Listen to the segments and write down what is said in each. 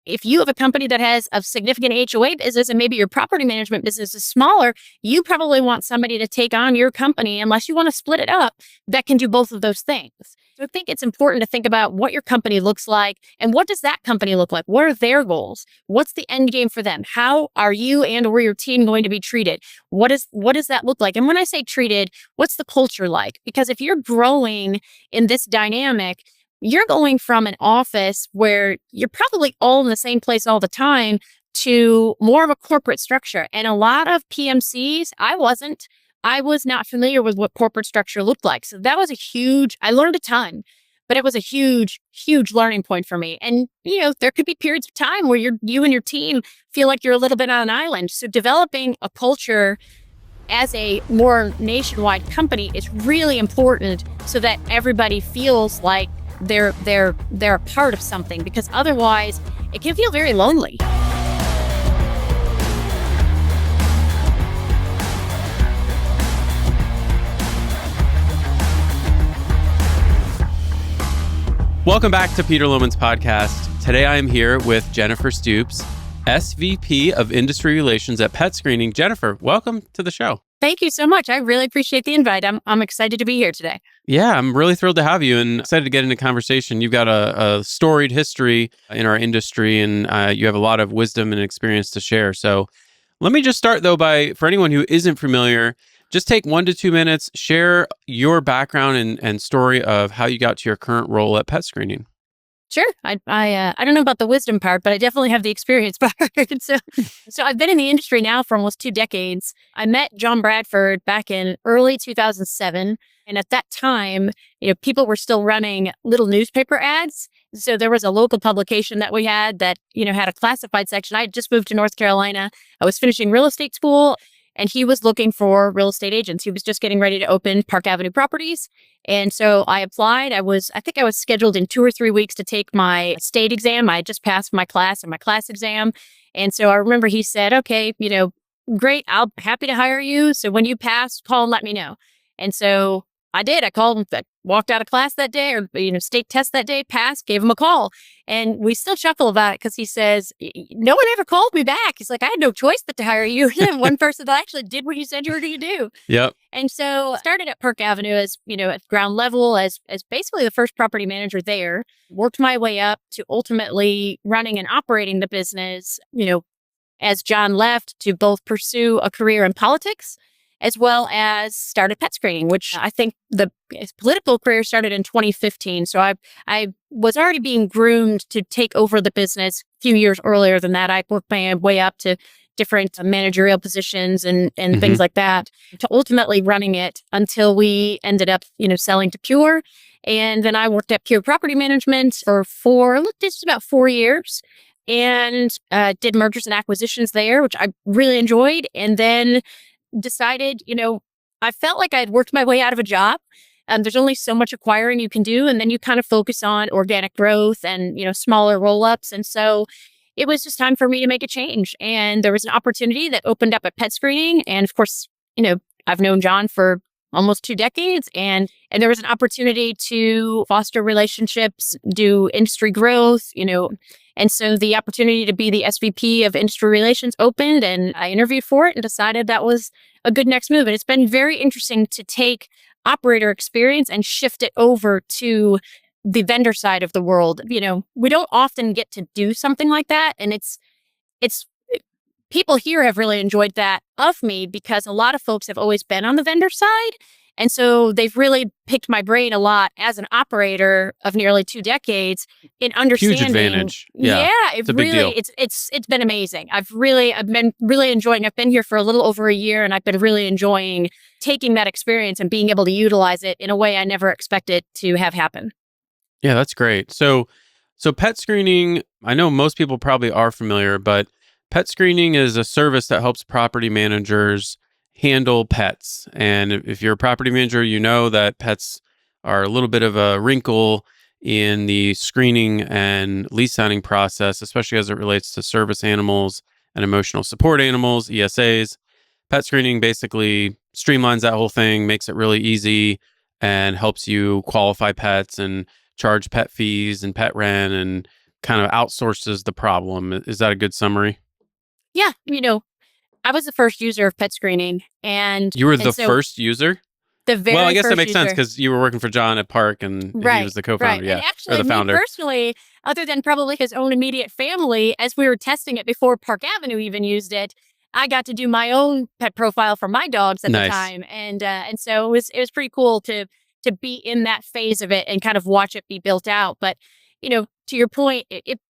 if you have a company that has a significant HOA business and maybe your property management business is smaller, you probably want somebody to take on your company, unless you want to split it up, that can do both of those things. So I think it's important to think about what your company looks like and what does that company look like? What are their goals? What's the end game for them? How are you and or your team going to be treated? What does that look like? And when I say treated, what's the culture like? Because if you're growing in this dynamic, you're going from an office where you're probably all in the same place all the time to more of a corporate structure. And a lot of PMCs, I was not familiar with what corporate structure looked like. So that was I learned a ton, but it was a huge, huge learning point for me. And, there could be periods of time where you and your team feel like you're a little bit on an island. So developing a culture as a more nationwide company is really important so that everybody feels like they're a part of something, because otherwise it can feel very lonely. Welcome back to Peter Lohmann's podcast. Today I am here with Jennifer Stoops, SVP of Industry Relations at PetScreening. Jennifer, welcome to the show. Thank you so much. I really appreciate the invite. I'm excited to be here today. Yeah, I'm really thrilled to have you and excited to get into conversation. You've got a storied history in our industry, and you have a lot of wisdom and experience to share. So let me just start, though, for anyone who isn't familiar, just take 1 to 2 minutes, share your background and story of how you got to your current role at PetScreening. Sure. I don't know about the wisdom part, but I definitely have the experience part. So I've been in the industry now for almost 2 decades. I met John Bradford back in early 2007. And at that time, people were still running little newspaper ads. So there was a local publication that we had that, had a classified section. I had just moved to North Carolina. I was finishing real estate school, and he was looking for real estate agents. He was just getting ready to open Park Avenue properties. And so I applied. I think I was scheduled in 2 or 3 weeks to take my state exam. I had just passed my class exam. And so I remember he said, okay, great, I'll happy to hire you. So when you pass, call and let me know. And so I did. I called him, walked out of class that day, or, state test that day, passed, gave him a call. And we still chuckle about it because he says, no one ever called me back. He's like, I had no choice but to hire you. One person that actually did what you said you were going to do. Yep. And so I started at Park Avenue as, at ground level as basically the first property manager there, worked my way up to ultimately running and operating the business, as John left to both pursue a career in politics, as well as started PetScreening, which I think his political career started in 2015. So I was already being groomed to take over the business a few years earlier than that. I worked my way up to different managerial positions and things like that, to ultimately running it until we ended up, selling to Pure. And then I worked at Pure Property Management for just about 4 years, and did mergers and acquisitions there, which I really enjoyed. And then decided, I felt like I had worked my way out of a job. There's only so much acquiring you can do. And then you kind of focus on organic growth and, smaller roll-ups. And so it was just time for me to make a change. And there was an opportunity that opened up at PetScreening. And of course, I've known John for almost 2 decades. And there was an opportunity to foster relationships, do industry growth, And so the opportunity to be the SVP of Industry Relations opened, and I interviewed for it and decided that was a good next move. And it's been very interesting to take operator experience and shift it over to the vendor side of the world. We don't often get to do something like that. And it's people here have really enjoyed that of me, because a lot of folks have always been on the vendor side. And so they've really picked my brain a lot as an operator of nearly 2 decades in understanding. Huge advantage. Yeah, it's a big deal. It's been amazing. I've been really enjoying. I've been here for a little over a year, and I've been really enjoying taking that experience and being able to utilize it in a way I never expected to have happen. Yeah, that's great. So PetScreening, I know most people probably are familiar, but PetScreening is a service that helps property managers handle pets. And if you're a property manager, you know that pets are a little bit of a wrinkle in the screening and lease signing process, especially as it relates to service animals and emotional support animals, ESAs. PetScreening basically streamlines that whole thing, makes it really easy, and helps you qualify pets and charge pet fees and pet rent and kind of outsources the problem. Is that a good summary? Yeah, I was the first user of PetScreening, and You were and the so first user? the Well, I very guess that first makes sense user. because you were working for John at Park and he Right, was the right. co-founder, And yeah, or actually, the me founder. personally, other than probably his own immediate family, as we were testing it before Park Avenue even used it, I got to do my own pet profile for my dogs at the Nice. time, and so it was pretty cool to be in that phase of it and kind of watch it be built out. But to your point,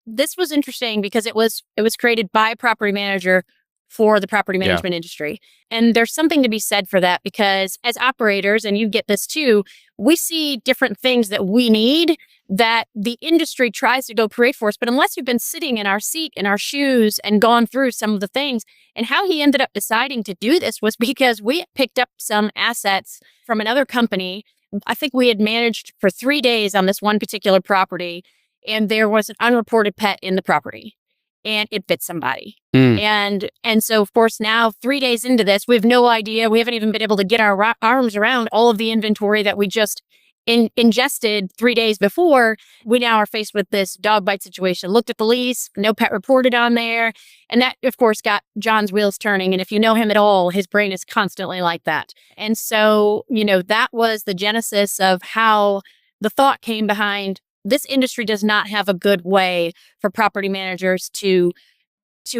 this was interesting because it was created by a property manager for the property Yeah. management industry. And there's something to be said for that because as operators, and you get this too, we see different things that we need that the industry tries to go create for us. But unless you've been sitting in our seat, in our shoes, and gone through some of the things, and how he ended up deciding to do this was because we had picked up some assets from another company. I think we had managed for 3 days on this one particular property, and there was an unreported pet in the property, and it bit somebody. Mm. And so, of course, now 3 days into this, we have no idea. We haven't even been able to get our arms around all of the inventory that we just ingested 3 days before. We now are faced with this dog bite situation. Looked at the lease, no pet reported on there. And that, of course, got John's wheels turning. And if you know him at all, his brain is constantly like that. And so, that was the genesis of how the thought came behind this industry does not have a good way for property managers to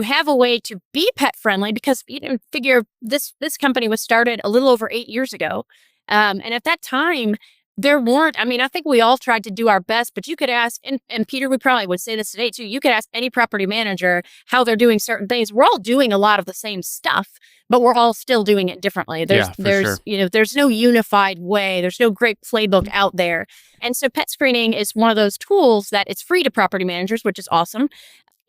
have a way to be pet friendly because figure this company was started a little over 8 years ago, and at that time there weren't. I mean, I think we all tried to do our best, but you could ask, and Peter, we probably would say this today too. You could ask any property manager how they're doing certain things. We're all doing a lot of the same stuff, but we're all still doing it differently. There's there's no unified way. There's no great playbook out there, and so pet screening is one of those tools that it's free to property managers, which is awesome.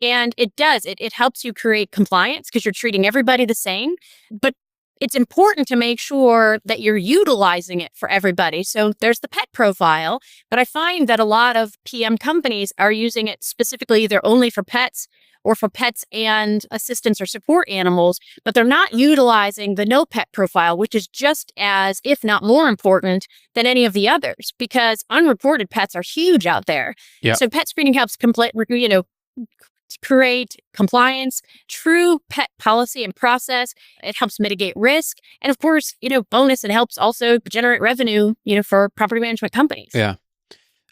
And it helps you create compliance because you're treating everybody the same. But it's important to make sure that you're utilizing it for everybody. So there's the pet profile, but I find that a lot of PM companies are using it specifically either only for pets or for pets and assistance or support animals, but they're not utilizing the no pet profile, which is just as, if not more important than any of the others, because unreported pets are huge out there. Yeah. So pet screening helps create compliance, true pet policy and process. It helps mitigate risk. And of course, bonus, it helps also generate revenue, for property management companies. Yeah.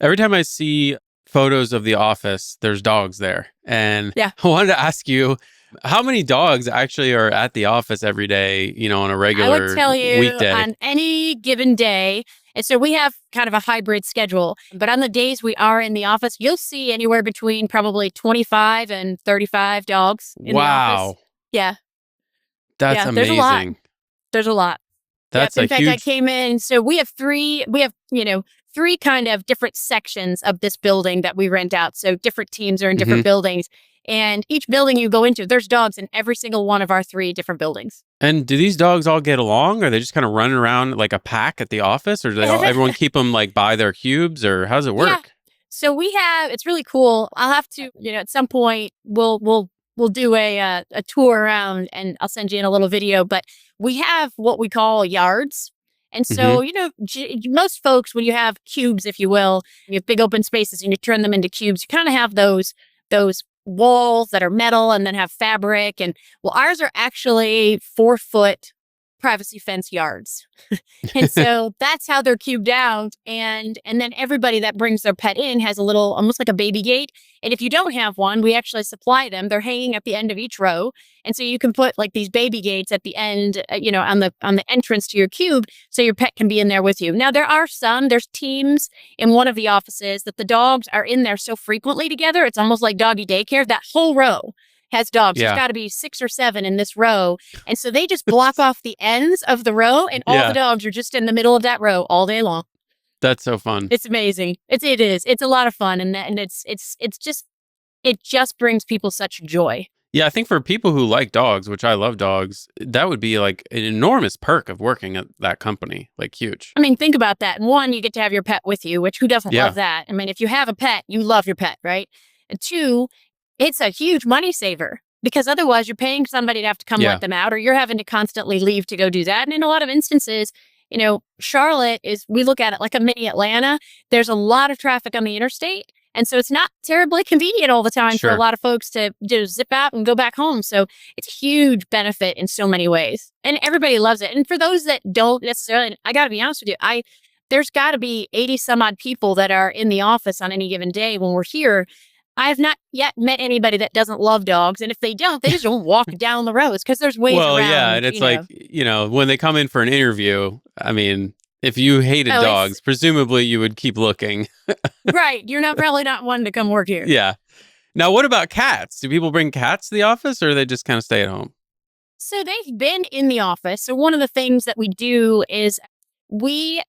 Every time I see photos of the office, there's dogs there. And yeah. I wanted to ask you, how many dogs actually are at the office every day, on a regular I would tell you weekday? On any given day. And so we have kind of a hybrid schedule, but on the days we are in the office, you'll see anywhere between probably 25 and 35 dogs in the office. Yeah. That's amazing. There's a lot. That's in fact, huge... I came in. So we have three kind of different sections of this building that we rent out. So different teams are in different buildings. And each building you go into, there's dogs in every single one of our 3 different buildings. And do these dogs all get along? Are they just kind of running around like a pack at the office? Or do everyone keep them like by their cubes? Or how does it work? Yeah. So it's really cool. I'll have to, at some point, we'll do a tour around and I'll send you in a little video. But we have what we call yards. And so, most folks, when you have cubes, if you will, you have big open spaces and you turn them into cubes, you kind of have those walls that are metal and then have fabric. And ours are actually 4-foot privacy fence yards. And so that's how they're cubed out. And then everybody that brings their pet in has a little, almost like a baby gate. And if you don't have one, we actually supply them. They're hanging at the end of each row. And so you can put like these baby gates at the end, on the entrance to your cube, so your pet can be in there with you. Now, there's teams in one of the offices that the dogs are in there so frequently together. It's almost like doggy daycare. That whole row has dogs. Yeah. There's got to be 6 or 7 in this row. And so they just block off the ends of the row and all the dogs are just in the middle of that row all day long. That's so fun. It's amazing. It is. It's a lot of fun. And it just brings people such joy. Yeah, I think for people who like dogs, which I love dogs, that would be like an enormous perk of working at that company. Like huge. I mean, think about that. One, you get to have your pet with you, which who doesn't love that? I mean, if you have a pet, you love your pet, right? And 2, it's a huge money saver because otherwise you're paying somebody to have to come let them out, or you're having to constantly leave to go do that. And in a lot of instances, Charlotte we look at it like a mini Atlanta. There's a lot of traffic on the interstate. And so it's not terribly convenient all the time for a Sure. lot of folks to just zip out and go back home. So it's a huge benefit in so many ways. And everybody loves it. And for those that don't necessarily, I got to be honest with you, there's got to be 80 some odd people that are in the office on any given day when we're here. I have not yet met anybody that doesn't love dogs. And if they don't, they just don't walk down the roads because there's ways Well, yeah, around, and it's like, when they come in for an interview, I mean, if you hated Oh, it's dogs, presumably you would keep looking. right. You're probably not one to come work here. Yeah. Now, what about cats? Do people bring cats to the office, or they just kind of stay at home? So they've been in the office. So one of the things that we do is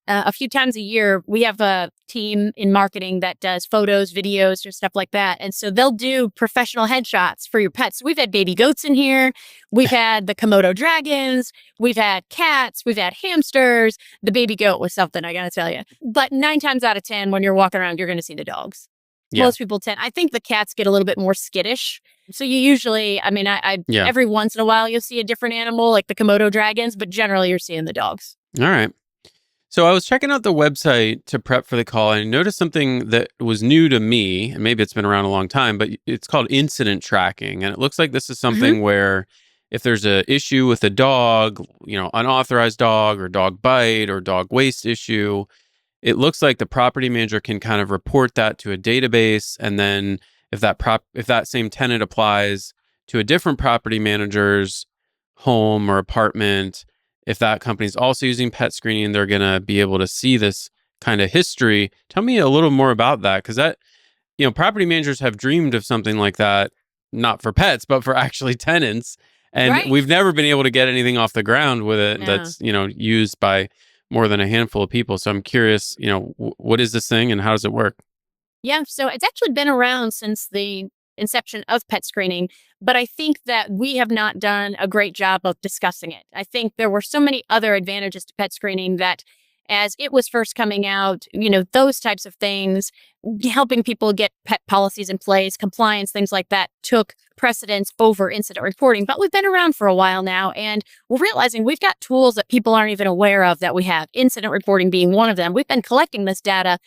a few times a year, we have a team in marketing that does photos, videos, or stuff like that. And so they'll do professional headshots for your pets. So we've had baby goats in here. We've had the Komodo dragons. We've had cats. We've had hamsters. The baby goat was something, I got to tell you. But 9 times out of 10, when you're walking around, you're going to see the dogs. Yeah. Most people I think the cats get a little bit more skittish. So you usually, Yeah. every once in a while, you'll see a different animal like the Komodo dragons, but generally you're seeing the dogs. All right. So I was checking out the website to prep for the call, and I noticed something that was new to me, and maybe it's been around a long time, but it's called incident tracking. And it looks like this is something where if there's an issue with a dog, unauthorized dog or dog bite or dog waste issue, it looks like the property manager can kind of report that to a database. And then if that same tenant applies to a different property manager's home or apartment, if that company's also using PetScreening, they're going to be able to see this kind of history. Tell me a little more about that, because property managers have dreamed of something like that, not for pets, but for actually tenants. And Right. we've never been able to get anything off the ground with it that's, used by more than a handful of people. So I'm curious, what is this thing and how does it work? Yeah, so it's actually been around since the inception of PetScreening, but I think that we have not done a great job of discussing it. I think there were so many other advantages to PetScreening that as it was first coming out, those types of things, helping people get pet policies in place, compliance, things like that, took precedence over incident reporting. But we've been around for a while now, and we're realizing we've got tools that people aren't even aware of that we have, incident reporting being one of them. We've been collecting this data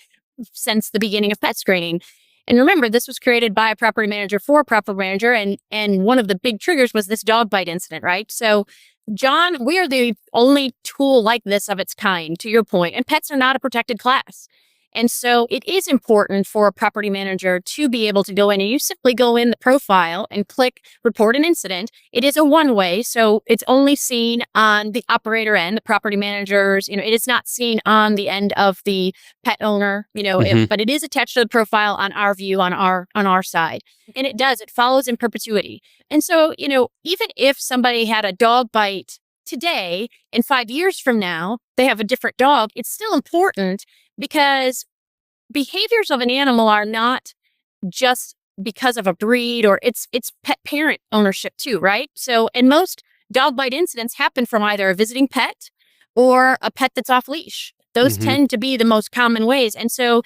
since the beginning of PetScreening. And remember, this was created by a property manager for a property manager. And one of the big triggers was this dog bite incident, right? So, John, we are the only tool like this of its kind, to your point, and pets are not a protected class. And so it is important for a property manager to be able to go in, and you simply go in the profile and click report an incident. It is a one-way, so it's only seen on the operator end, the property managers, it is not seen on the end of the pet owner, but it is attached to the profile on our view, on our side. And it follows in perpetuity. And so, even if somebody had a dog bite today and 5 years from now, they have a different dog, it's still important because behaviors of an animal are not just because of a breed, or it's pet parent ownership too, right? So, and most dog bite incidents happen from either a visiting pet or a pet that's off leash. Those tend to be the most common ways. And so,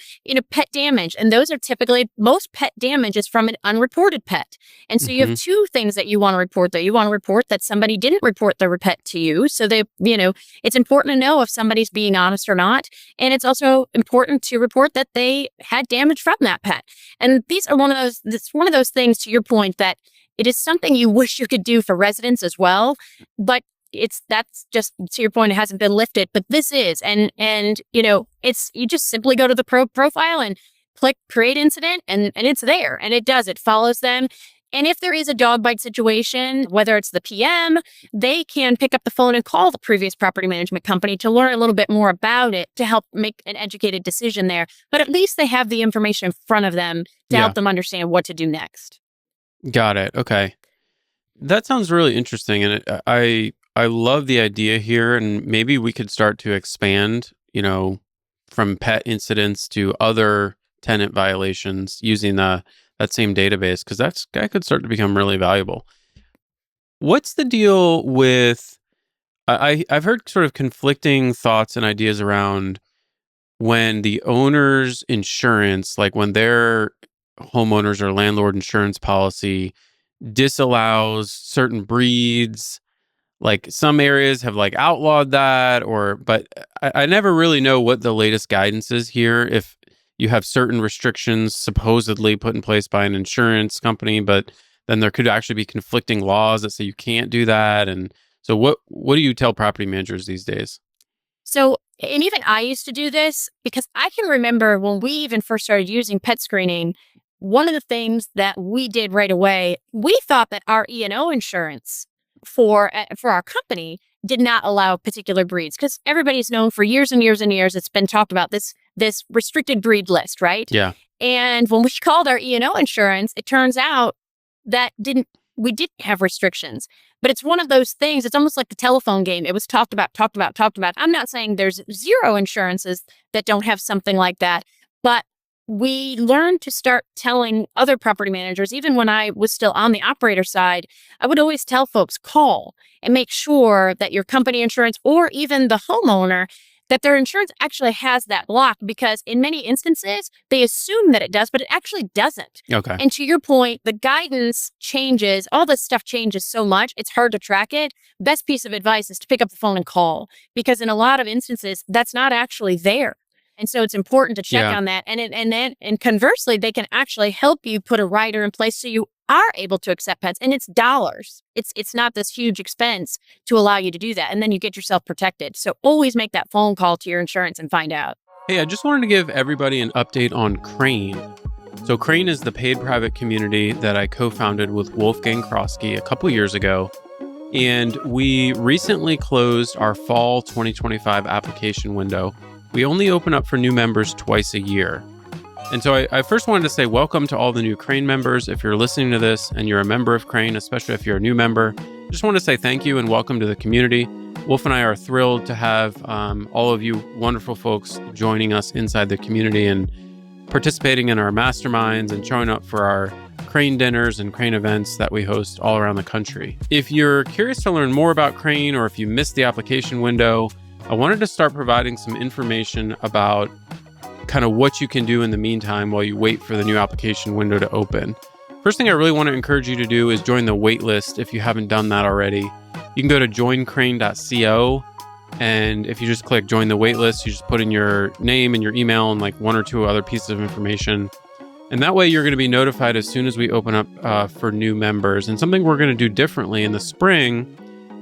pet damage, and those are typically, most pet damage is from an unreported pet. And so you have two things that you want to report, though. You want to report that somebody didn't report their pet to you. So it's important to know if somebody's being honest or not. And it's also important to report that they had damage from that pet. And it's one of those things, to your point, that it is something you wish you could do for residents as well. But that's just, to your point, it hasn't been lifted, but this is, and you just simply go to the profile and click create incident, and it's there, and it follows them. And if there is a dog bite situation, whether it's the PM, they can pick up the phone and call the previous property management company to learn a little bit more about it to help make an educated decision there. But at least they have the information in front of them to help them understand what to do next. Got it. Okay. That sounds really interesting. And I love the idea here, and maybe we could start to expand, from pet incidents to other tenant violations using that same database, because that could start to become really valuable. What's the deal with, I've heard sort of conflicting thoughts and ideas around when the owner's insurance, like when their homeowners or landlord insurance policy disallows certain breeds. Like some areas have like outlawed that, but I never really know what the latest guidance is here. you have certain restrictions supposedly put in place by an insurance company, but then there could actually be conflicting laws that say you can't do that. And so what do you tell property managers these days? So, and even I used to do this because I can remember when we even first started using pet screening, one of the things that we did right away, we thought that our E&O insurance for our company did not allow particular breeds because everybody's known for years and years and years. It's been talked about this restricted breed list, right? Yeah. And when we called our E&O insurance, it turns out that we didn't have restrictions. But it's one of those things, it's almost like the telephone game. It was talked about. I'm not saying there's zero insurances that don't have something like that, but we learned to start telling other property managers, even when I was still on the operator side, I would always tell folks, call and make sure that your company insurance or even the homeowner, that their insurance actually has that block, because in many instances, they assume that it does, but it actually doesn't. Okay. And to your point, the guidance changes, all this stuff changes so much, it's hard to track it. Best piece of advice is to pick up the phone and call, because in a lot of instances, that's not actually there. And so it's important to check on that. And conversely, they can actually help you put a rider in place so you are able to accept pets, and it's dollars. It's not this huge expense to allow you to do that. And then you get yourself protected. So always make that phone call to your insurance and find out. Hey, I just wanted to give everybody an update on Crane. So Crane is the paid private community that I co-founded with Wolfgang Kroski a couple years ago. And we recently closed our fall 2025 application window. We only open up for new members twice a year. And so I first wanted to say welcome to all the new Crane members. If you're listening to this and you're a member of Crane, especially if you're a new member, just want to say thank you and welcome to the community. Wolf and I are thrilled to have all of you wonderful folks joining us inside the community and participating in our masterminds and showing up for our Crane dinners and Crane events that we host all around the country. If you're curious to learn more about Crane, or if you missed the application window, I wanted to start providing some information about kind of what you can do in the meantime while you wait for the new application window to open. First thing I really want to encourage you to do is join the wait list if you haven't done that already. You can go to joincrane.co, and if you just click join the wait list, you just put in your name and your email and like one or two other pieces of information. And that way you're going to be notified as soon as we open up for new members. And something we're going to do differently in the spring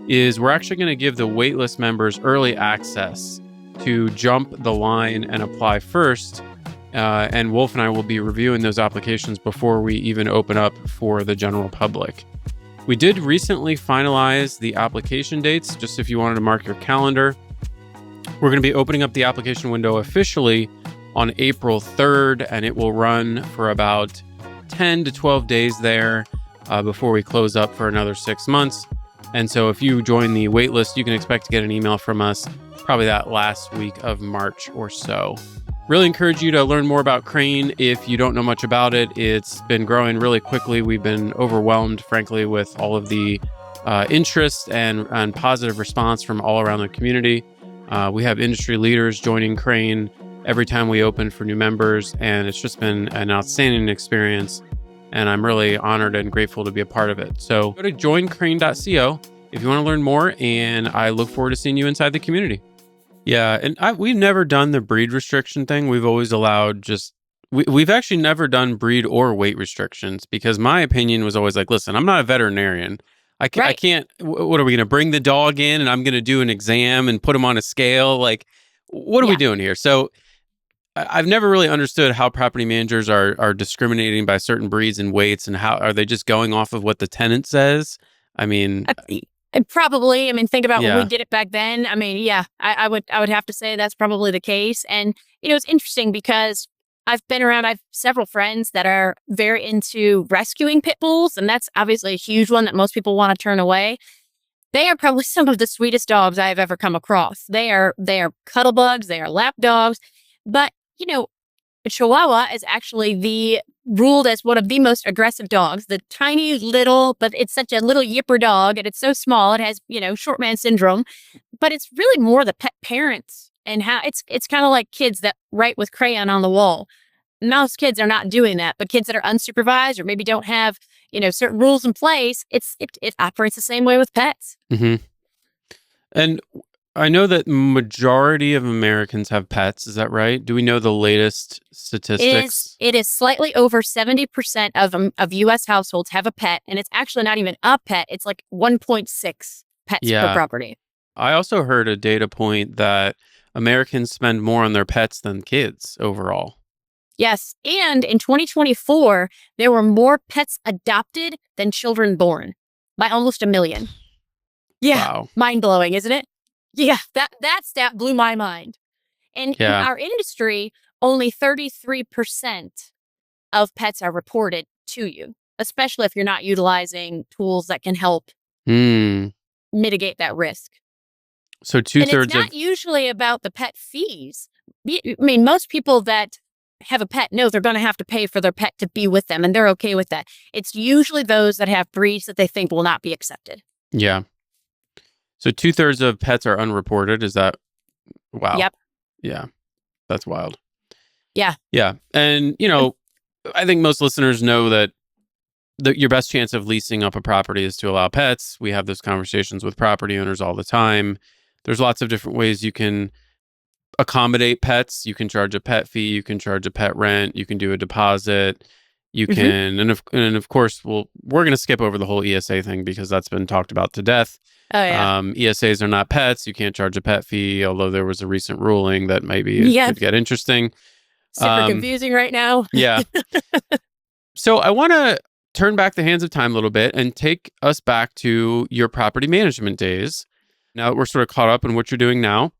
is we're actually going to give the waitlist members early access to jump the line and apply first. And Wolf and I will be reviewing those applications before we even open up for the general public. We did recently finalize the application dates, just if you wanted to mark your calendar. We're going to be opening up the application window officially on April 3rd, and it will run for about 10 to 12 days there before we close up for another 6 months. And so if you join the waitlist, you can expect to get an email from us probably that last week of March or so. Really encourage you to learn more about Crane if you don't know much about it. It's been growing really quickly. We've been overwhelmed, frankly, with all of the interest and positive response from all around the community. We have industry leaders joining Crane every time we open for new members, and it's just been an outstanding experience. And I'm really honored and grateful to be a part of it. So go to joincrane.co if you want to learn more, and I look forward to seeing you inside the community. Yeah, and we've never done the breed restriction thing. We've always allowed we've actually never done breed or weight restrictions, because my opinion was always like, listen, I'm not a veterinarian. I can't, what are we going to bring the dog in and I'm going to do an exam and put him on a scale? Like, what are we doing here? So I've never really understood how property managers are discriminating by certain breeds and weights, and how are they just going off of what the tenant says? I mean, probably. I mean, think about when we did it back then. I mean, I would have to say that's probably the case. And it's interesting because I've been around. I have several friends that are very into rescuing pit bulls, and that's obviously a huge one that most people want to turn away. They are probably some of the sweetest dogs I have ever come across. They are cuddle bugs. They are lap dogs, but Chihuahua is actually ruled as one of the most aggressive dogs. The tiny little, but it's such a little yipper dog, and it's so small. It has, short man syndrome, but it's really more the pet parents and how it's kind of like kids that write with crayon on the wall. Most kids are not doing that, but kids that are unsupervised or maybe don't have, certain rules in place, it operates the same way with pets. Mm-hmm. And I know that majority of Americans have pets. Is that right? Do we know the latest statistics? It is slightly over 70% of U.S. households have a pet, and it's actually not even a pet. It's like 1.6 pets per Yeah. property. I also heard a data point that Americans spend more on their pets than kids overall. Yes, and in 2024, there were more pets adopted than children born by almost 1 million. Yeah, Wow. mind-blowing, isn't it? Yeah, that stat blew my mind. And in Yeah. our industry, only 33% of pets are reported to you, especially if you're not utilizing tools that can help Hmm. mitigate that risk. So And it's two-thirds not of usually about the pet fees. I mean, most people that have a pet know they're going to have to pay for their pet to be with them, and they're okay with that. It's usually those that have breeds that they think will not be accepted. yeah. So two-thirds of pets are unreported. Is that wow? Yep. Yeah, that's wild. Yeah. Yeah, and I think most listeners know that your best chance of leasing up a property is to allow pets. We have those conversations with property owners all the time. There's lots of different ways you can accommodate pets. You can charge a pet fee. You can charge a pet rent. You can do a deposit. You Hmm. can, and of course, we're going to skip over the whole ESA thing because that's been talked about to death. Oh, yeah. ESAs are not pets. You can't charge a pet fee, although there was a recent ruling that maybe it Yeah. could get interesting. Super confusing right now. Yeah. So I want to turn back the hands of time a little bit and take us back to your property management days. Now that we're sort of caught up in what you're doing now.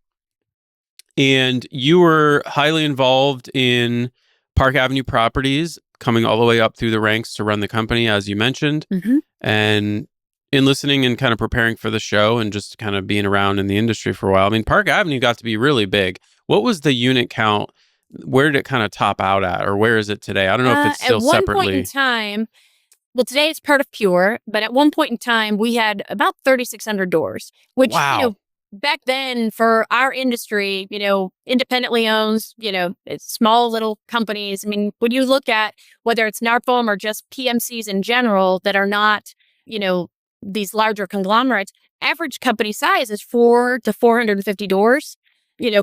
And you were highly involved in Park Avenue properties, coming all the way up through the ranks to run the company, as you mentioned. Hmm. And in listening and kind of preparing for the show and just kind of being around in the industry for a while, I mean, Park Avenue got to be really big. What was the unit count? Where did it kind of top out at, or where is it today? I don't know if it's At still one point in separately. time, well, today it's part of Pure, but at one point in time, we had about 3,600 doors, which, Wow. back then for our industry, independently owned, it's small little companies. I mean, when you look at whether it's NARPM or just PMCs in general that are not, these larger conglomerates, average company size is 4 to 450 doors,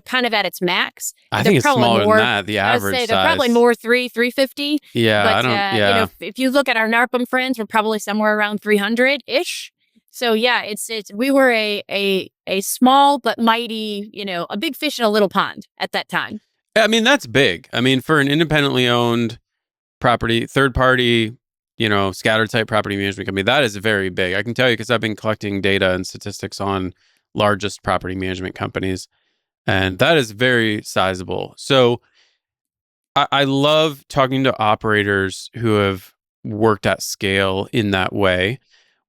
kind of at its max. I They're think it's probably smaller than more, that, the I would average say they're probably size. more 350. Yeah, But, I don't, yeah. if you look at our NARPM friends, we're probably somewhere around 300-ish. So yeah, we were a small but mighty, a big fish in a little pond at that time. I mean, that's big. I mean, for an independently owned property, third party, scattered type property management company, that is very big. I can tell you because I've been collecting data and statistics on largest property management companies, and that is very sizable. So I love talking to operators who have worked at scale in that way.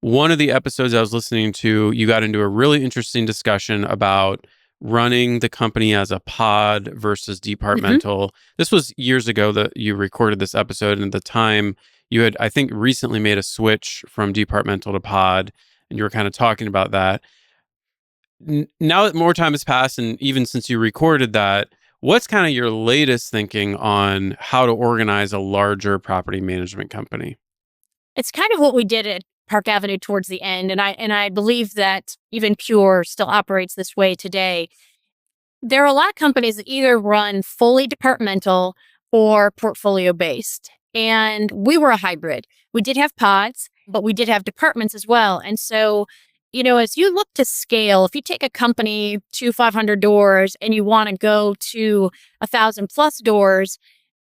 One of the episodes I was listening to, you got into a really interesting discussion about running the company as a pod versus departmental. This was years ago that you recorded this episode. And at the time, you had, I think, recently made a switch from departmental to pod. And you were kind of talking about that. Now that more time has passed, and even since you recorded that, what's kind of your latest thinking on how to organize a larger property management company? It's kind of what we did at Park Avenue towards the end, and I believe that even Pure still operates this way today. There are a lot of companies that either run fully departmental or portfolio based, and we were a hybrid. We did have pods, but we did have departments as well. And so, as you look to scale, if you take a company to 500 doors and you want to go to 1,000 plus doors,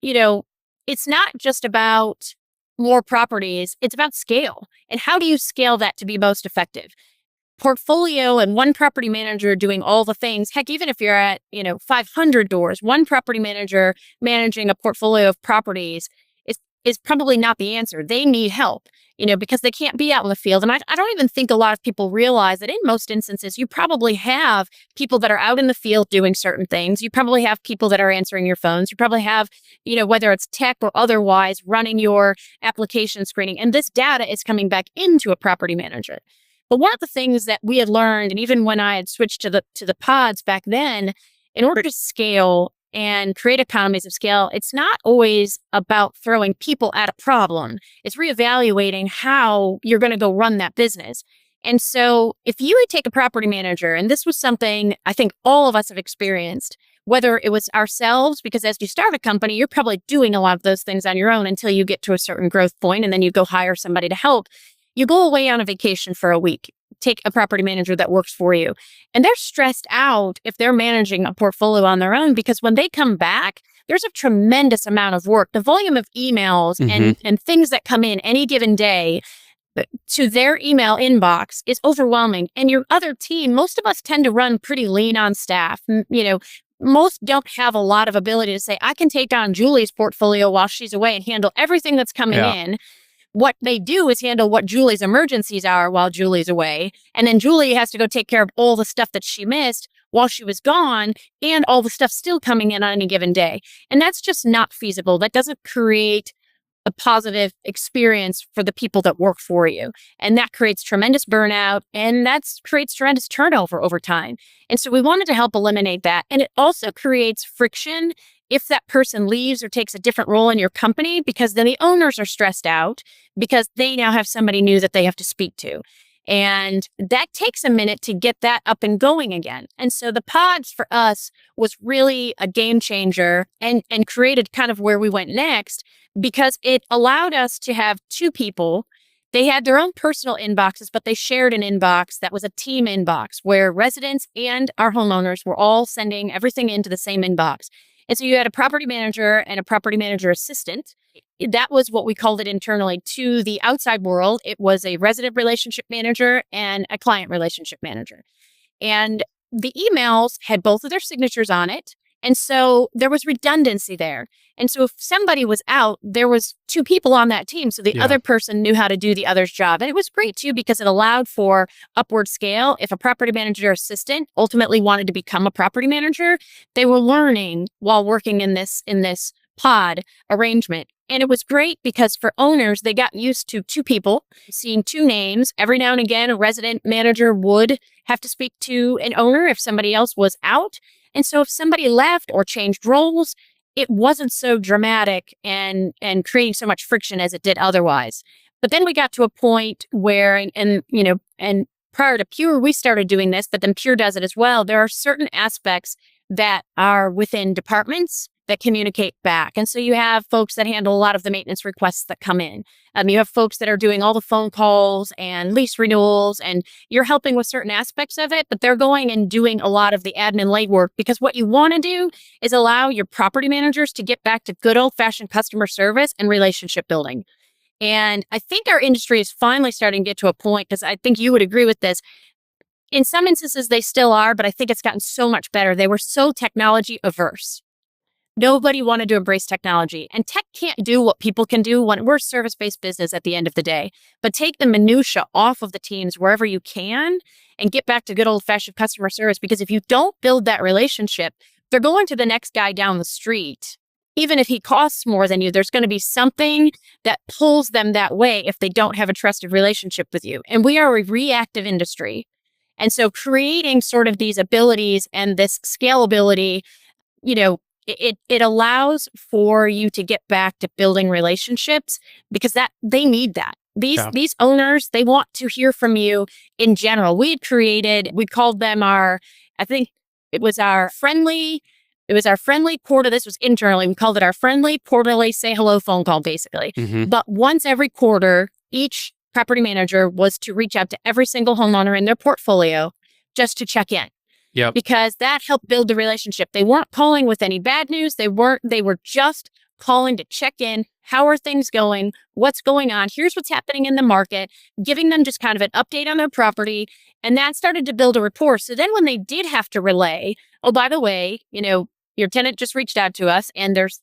it's not just about more properties, it's about scale. And how do you scale that to be most effective? Portfolio and one property manager doing all the things. Heck, even if you're at, 500 doors, one property manager managing a portfolio of properties is probably not the answer. They need help, because they can't be out in the field. And I don't even think a lot of people realize that in most instances, you probably have people that are out in the field doing certain things. You probably have people that are answering your phones. You probably have, whether it's tech or otherwise, running your application screening. And this data is coming back into a property manager. But one of the things that we had learned, and even when I had switched to the pods back then, in order to scale and create economies of scale, it's not always about throwing people at a problem. It's reevaluating how you're going to go run that business. And so if you would take a property manager, and this was something I think all of us have experienced, whether it was ourselves, because as you start a company, you're probably doing a lot of those things on your own until you get to a certain growth point, and then you go hire somebody to help. You go away on a vacation for a week, take a property manager that works for you, and they're stressed out if they're managing a portfolio on their own, because when they come back, there's a tremendous amount of work. The volume of emails and things that come in any given day to their email inbox is overwhelming. And your other team, most of us tend to run pretty lean on staff. Most don't have a lot of ability to say, I can take on Julie's portfolio while she's away and handle everything that's coming in. What they do is handle what Julie's emergencies are while Julie's away. And then Julie has to go take care of all the stuff that she missed while she was gone, and all the stuff still coming in on any given day. And that's just not feasible. That doesn't create a positive experience for the people that work for you. And that creates tremendous burnout, and that creates tremendous turnover over time. And so we wanted to help eliminate that. And it also creates friction if that person leaves or takes a different role in your company, because then the owners are stressed out because they now have somebody new that they have to speak to. And that takes a minute to get that up and going again. And so the pods for us was really a game changer and created kind of where we went next, because it allowed us to have two people. They had their own personal inboxes, but they shared an inbox that was a team inbox where residents and our homeowners were all sending everything into the same inbox. And so you had a property manager and a property manager assistant. That was what we called it internally. To the outside world, it was a resident relationship manager and a client relationship manager. And the emails had both of their signatures on it. And so there was redundancy there. And so if somebody was out, there was two people on that team. So the other person knew how to do the other's job. And it was great too, because it allowed for upward scale. If a property manager assistant ultimately wanted to become a property manager, they were learning while working in this pod arrangement. And it was great because for owners, they got used to two people seeing two names. Every now and again, a resident manager would have to speak to an owner if somebody else was out. And so if somebody left or changed roles, it wasn't so dramatic and creating so much friction as it did otherwise. But then we got to a point where, and prior to Pure, we started doing this, but then Pure does it as well. There are certain aspects that are within departments that communicate back. And so you have folks that handle a lot of the maintenance requests that come in. You have folks that are doing all the phone calls and lease renewals, and you're helping with certain aspects of it, but they're going and doing a lot of the admin legwork, because what you want to do is allow your property managers to get back to good old-fashioned customer service and relationship building. And I think our industry is finally starting to get to a point, because I think you would agree with this. In some instances, they still are, but I think it's gotten so much better. They were so technology averse. Nobody wanted to embrace technology, and tech can't do what people can do when we're a service-based business at the end of the day. But take the minutia off of the teams wherever you can and get back to good old-fashioned customer service, because if you don't build that relationship, they're going to the next guy down the street. Even if he costs more than you, there's going to be something that pulls them that way if they don't have a trusted relationship with you. And we are a reactive industry. And so creating sort of these abilities and this scalability, it allows for you to get back to building relationships, because that they need that. These owners, they want to hear from you in general. We called them I think it was our friendly quarter. This was internally. We called it our friendly quarterly say hello phone call, basically. But once every quarter, each property manager was to reach out to every single homeowner in their portfolio just to check in. Yep. Because that helped build the relationship. They weren't calling with any bad news. They were just calling to check in. How are things going? What's going on? Here's what's happening in the market, giving them just kind of an update on their property. And that started to build a rapport. So then when they did have to relay, oh, by the way, your tenant just reached out to us and there's,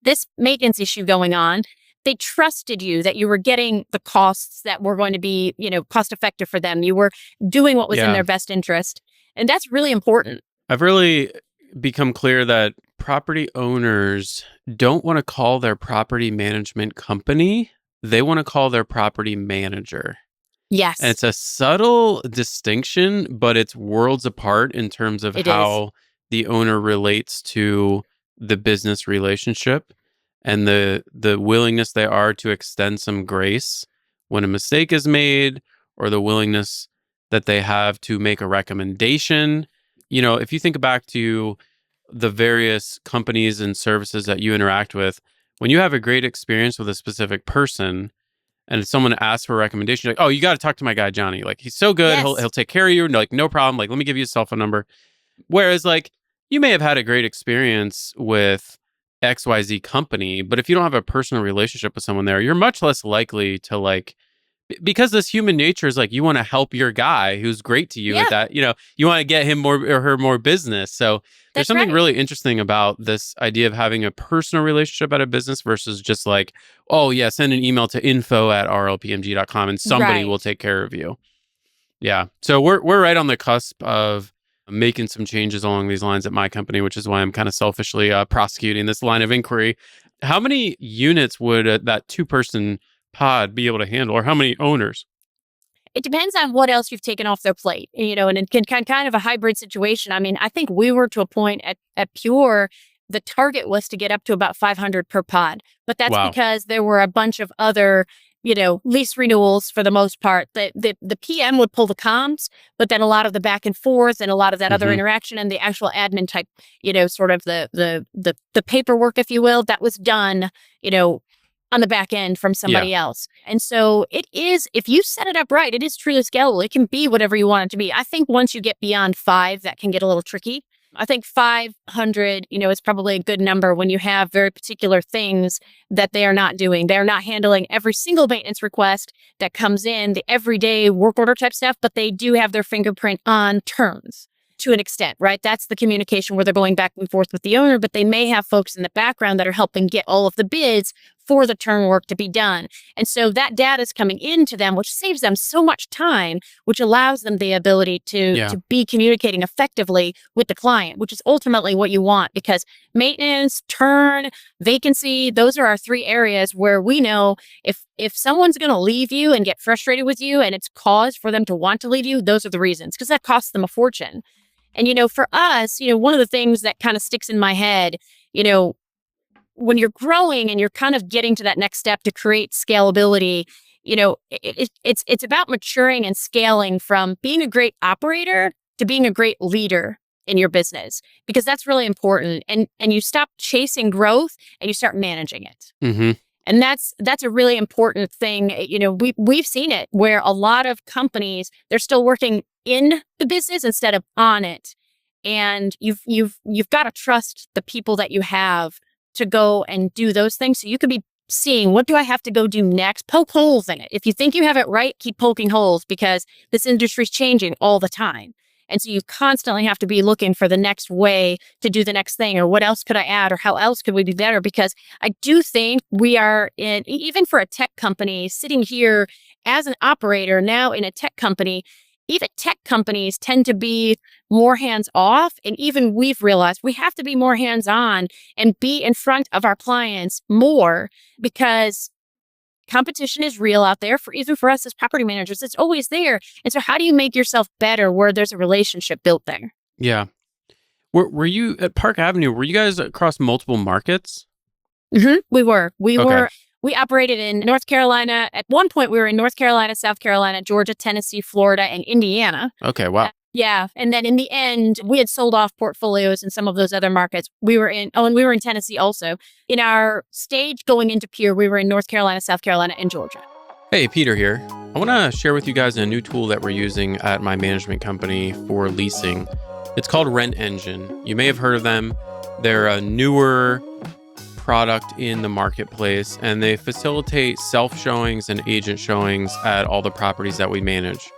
this maintenance issue going on. They trusted you that you were getting the costs that were going to be, cost effective for them. You were doing what was in their best interest. And that's really important. I've really become clear that property owners don't want to call their property management company. They want to call their property manager. Yes. And it's a subtle distinction, but it's worlds apart in terms of how the owner relates to the business relationship and the willingness they are to extend some grace when a mistake is made, or the willingness that they have to make a recommendation. If you think back to the various companies and services that you interact with, when you have a great experience with a specific person and if someone asks for a recommendation, you're like, oh, you got to talk to my guy, Johnny. Like, he's so good. He'll Yes. take care of you. Like, no problem. Like, let me give you a cell phone number. Whereas, like, you may have had a great experience with XYZ company, but if you don't have a personal relationship with someone there, you're much less likely to because this human nature is like, you want to help your guy who's great to you Yeah, at that, you want to get him more or her more business. So there's that's something right. really interesting about this idea of having a personal relationship at a business versus just like, oh yeah, send an email to info@rlpmg.com and somebody will Right. take care of you. Yeah. So we're right on the cusp of making some changes along these lines at my company, which is why I'm kind of selfishly prosecuting this line of inquiry. How many units would that 2-person pod be able to handle, or how many owners? It depends on what else you've taken off their plate, and it can kind of a hybrid situation. I mean, I think we were to a point at Pure, the target was to get up to about 500 per pod, but that's Wow. because there were a bunch of other, lease renewals for the most part. The PM would pull the comms, but then a lot of the back and forth and a lot of that other Hmm. interaction and the actual admin type, sort of the paperwork, if you will, that was done, on the back end from Yeah. somebody else. And so it is, if you set it up right, it is truly scalable. It can be whatever you want it to be. I think once you get beyond 5, that can get a little tricky. I think 500, is probably a good number when you have very particular things that they are not doing. They're not handling every single maintenance request that comes in, the everyday work order type stuff, but they do have their fingerprint on terms to an extent, right? That's the communication where they're going back and forth with the owner, but they may have folks in the background that are helping get all of the bids for the turn work to be done. And so that data is coming into them, which saves them so much time, which allows them the ability Yeah. to be communicating effectively with the client, which is ultimately what you want, because maintenance, turn, vacancy, those are our 3 areas where we know if someone's going to leave you and get frustrated with you and it's cause for them to want to leave you, those are the reasons, because that costs them a fortune. And, for us, one of the things that kind of sticks in my head, when you're growing and you're kind of getting to that next step to create scalability, it's about maturing and scaling from being a great operator to being a great leader in your business, because that's really important. And you stop chasing growth and you start managing it. Hmm. And that's a really important thing. We've seen it where a lot of companies, they're still working in the business instead of on it. And you've got to trust the people that you have to go and do those things. So you could be seeing, what do I have to go do next? Poke holes in it. If you think you have it right, keep poking holes, because this industry is changing all the time. And so you constantly have to be looking for the next way to do the next thing, or what else could I add, or how else could we be better? Because I do think we are in, even for a tech company, sitting here as an operator now in a tech company, even tech companies tend to be more hands off. And even we've realized we have to be more hands on and be in front of our clients more, because competition is real out there, even for us as property managers. It's always there. And so how do you make yourself better where there's a relationship built there? Yeah. Were you at Park Avenue? Were you guys across multiple markets? We were. Okay. We operated in North Carolina. At one point, we were in North Carolina, South Carolina, Georgia, Tennessee, Florida, and Indiana. Okay. Wow. Yeah. And then in the end, we had sold off portfolios in some of those other markets. And we were in Tennessee also. In our stage going into Pure, we were in North Carolina, South Carolina, and Georgia. Hey, Peter here. I want to share with you guys a new tool that we're using at my management company for leasing. It's called RentEngine. You may have heard of them. They're a newer product in the marketplace, and they facilitate self-showings and agent showings at all the properties that we manage.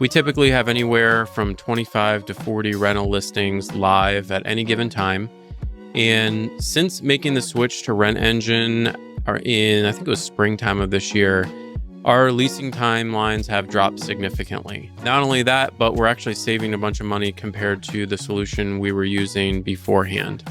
We typically have anywhere from 25 to 40 rental listings live at any given time. And since making the switch to RentEngine I think it was springtime of this year, our leasing timelines have dropped significantly. Not only that, but we're actually saving a bunch of money compared to the solution we were using beforehand.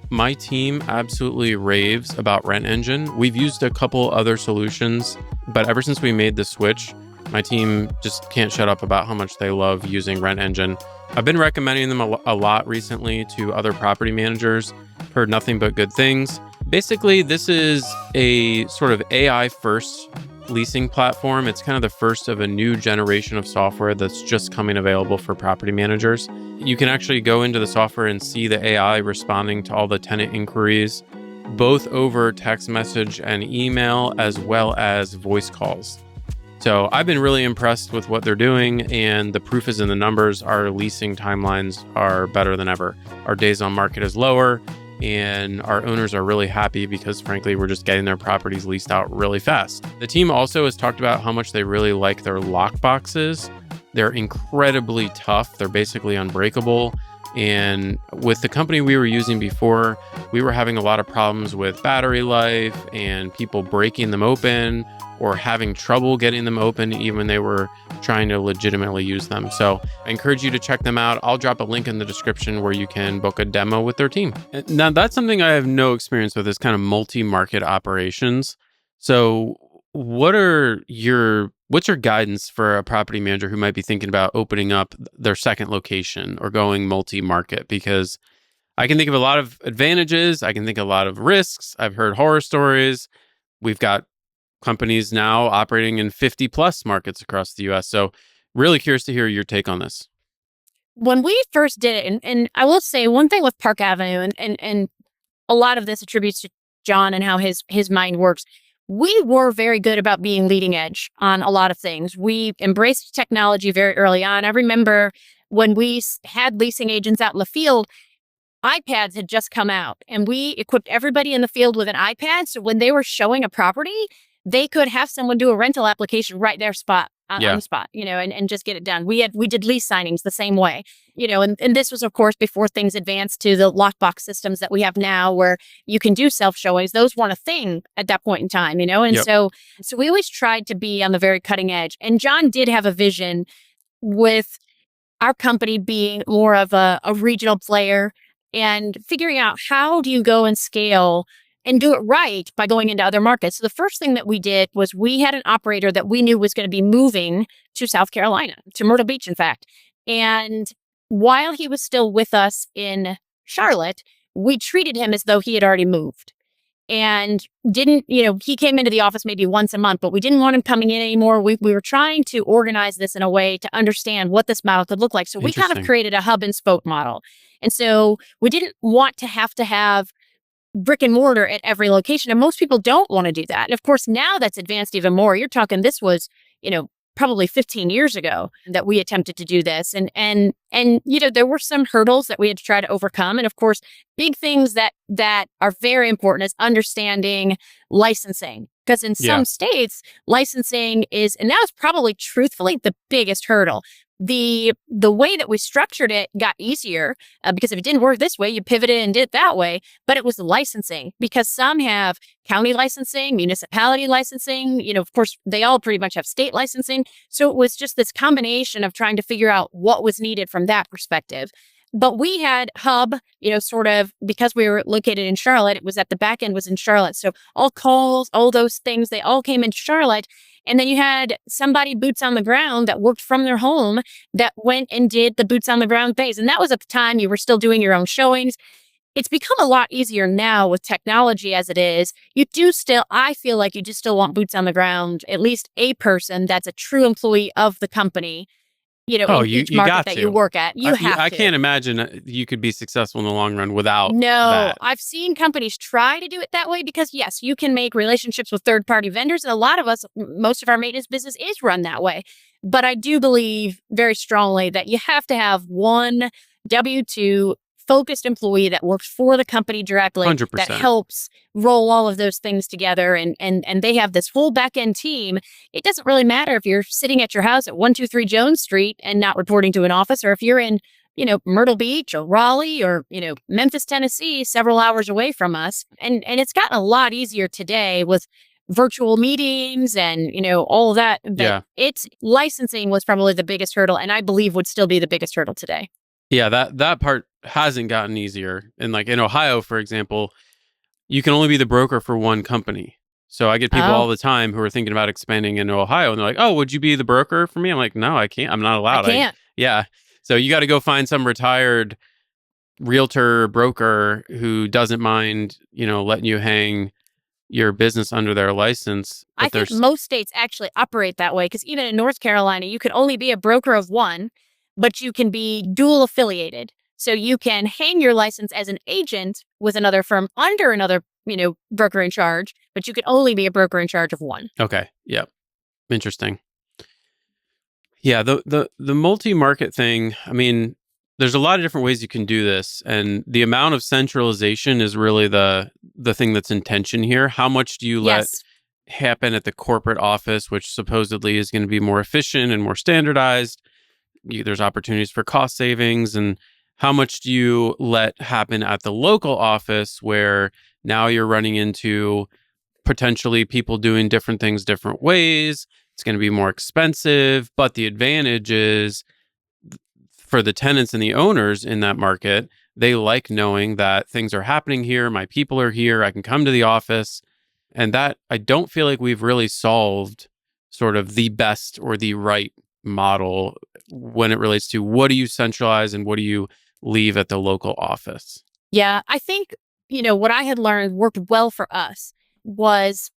My team absolutely raves about RentEngine. We've used a couple other solutions, but ever since we made the switch, my team just can't shut up about how much they love using RentEngine. I've been recommending them a lot recently to other property managers. Heard nothing but good things. Basically, this is a sort of AI-first leasing platform. It's kind of the first of a new generation of software that's just coming available for property managers. You can actually go into the software and see the AI responding to all the tenant inquiries, both over text message and email, as well as voice calls. So I've been really impressed with what they're doing, and the proof is in the numbers. Our leasing timelines are better than ever. Our days on market is lower, and our owners are really happy because, frankly, we're just getting their properties leased out really fast. The team also has talked about how much they really like their lock boxes. They're incredibly tough. They're basically unbreakable. And with the company we were using before, we were having a lot of problems with battery life and people breaking them open or having trouble getting them open even when they were trying to legitimately use them. So I encourage you to check them out. I'll drop a link in the description where you can book a demo with their team. Now, that's something I have no experience with, is kind of multi-market operations. So what's your guidance for a property manager who might be thinking about opening up their second location or going multi-market? Because I can think of a lot of advantages. I can think of a lot of risks. I've heard horror stories. We've got companies now operating in 50 plus markets across the US. So really curious to hear your take on this. When we first did it, and I will say one thing with Park Avenue, and a lot of this attributes to John and how his mind works. We were very good about being leading edge on a lot of things. We embraced technology very early on. I remember when we had leasing agents out in the field, iPads had just come out, and we equipped everybody in the field with an iPad. So when they were showing a property, they could have someone do a rental application right there on the spot, and just get it done. We did lease signings the same way, and this was, of course, before things advanced to the lockbox systems that we have now, where you can do self showings. Those weren't a thing at that point in time, and Yep. so we always tried to be on the very cutting edge. And John did have a vision with our company being more of a regional player and figuring out how do you go and scale and do it right by going into other markets. So the first thing that we did was we had an operator that we knew was going to be moving to South Carolina, to Myrtle Beach, in fact. And while he was still with us in Charlotte, we treated him as though he had already moved. And didn't, he came into the office maybe once a month, but we didn't want him coming in anymore. We were trying to organize this in a way to understand what this model could look like. So we kind of created a hub and spoke model. And so we didn't want to have brick and mortar at every location. And most people don't want to do that. And of course, now that's advanced even more. You're talking, this was, probably 15 years ago that we attempted to do this. And there were some hurdles that we had to try to overcome. And of course, big things that are very important is understanding licensing. Because in some states, licensing is, and that was probably truthfully the biggest hurdle. The way that we structured it got easier because if it didn't work this way, you pivoted and did it that way. But it was the licensing, because some have county licensing, municipality licensing. Of course, they all pretty much have state licensing. So it was just this combination of trying to figure out what was needed from that perspective. But we had hub, sort of, because we were located in Charlotte, it was at the back end was in Charlotte. So all calls, all those things, they all came into Charlotte. And then you had somebody boots on the ground that worked from their home that went and did the boots on the ground phase. And that was at the time you were still doing your own showings. It's become a lot easier now with technology as it is. I feel like you do still want boots on the ground, at least a person that's a true employee of the company. In each market that you work at, you have to. I can't imagine you could be successful in the long run without No, that. I've seen companies try to do it that way because, yes, you can make relationships with third-party vendors. And a lot of us, most of our maintenance business is run that way. But I do believe very strongly that you have to have one W-2 focused employee that works for the company directly, 100%. that helps roll all of those things together. And they have this whole back end team. It doesn't really matter if you're sitting at your house at 123 Jones Street and not reporting to an office, or if you're in, Myrtle Beach or Raleigh or, Memphis, Tennessee, several hours away from us. And it's gotten a lot easier today with virtual meetings and, all of that. But it's licensing was probably the biggest hurdle, and I believe would still be the biggest hurdle today. Yeah, that part hasn't gotten easier. And like in Ohio, for example, you can only be the broker for one company. So I get people all the time who are thinking about expanding into Ohio, and they're like, "Oh, would you be the broker for me?" I'm like, "No, I can't. I'm not allowed." I can't. Yeah. So you got to go find some retired realtor broker who doesn't mind, letting you hang your business under their license. I But think there's most states actually operate that way because even in North Carolina, you can only be a broker of one, but you can be dual affiliated. So you can hang your license as an agent with another firm under another, broker in charge, but you can only be a broker in charge of one. okay. Yep. Interesting. Yeah, the multi-market thing, I mean, there's a lot of different ways you can do this, and the amount of centralization is really the thing that's in tension here. How much do you let Yes. happen at the corporate office, which supposedly is going to be more efficient and more standardized? There's opportunities for cost savings, and how much do you let happen at the local office where now you're running into potentially people doing different things different ways. It's going to be more expensive, but the advantage is for the tenants and the owners in that market, they like knowing that things are happening here, my people are here, I can come to the office. And that I don't feel like we've really solved sort of the best or the right model when it relates to what do you centralize and what do you leave at the local office. Yeah. I think, what I had learned worked well for us was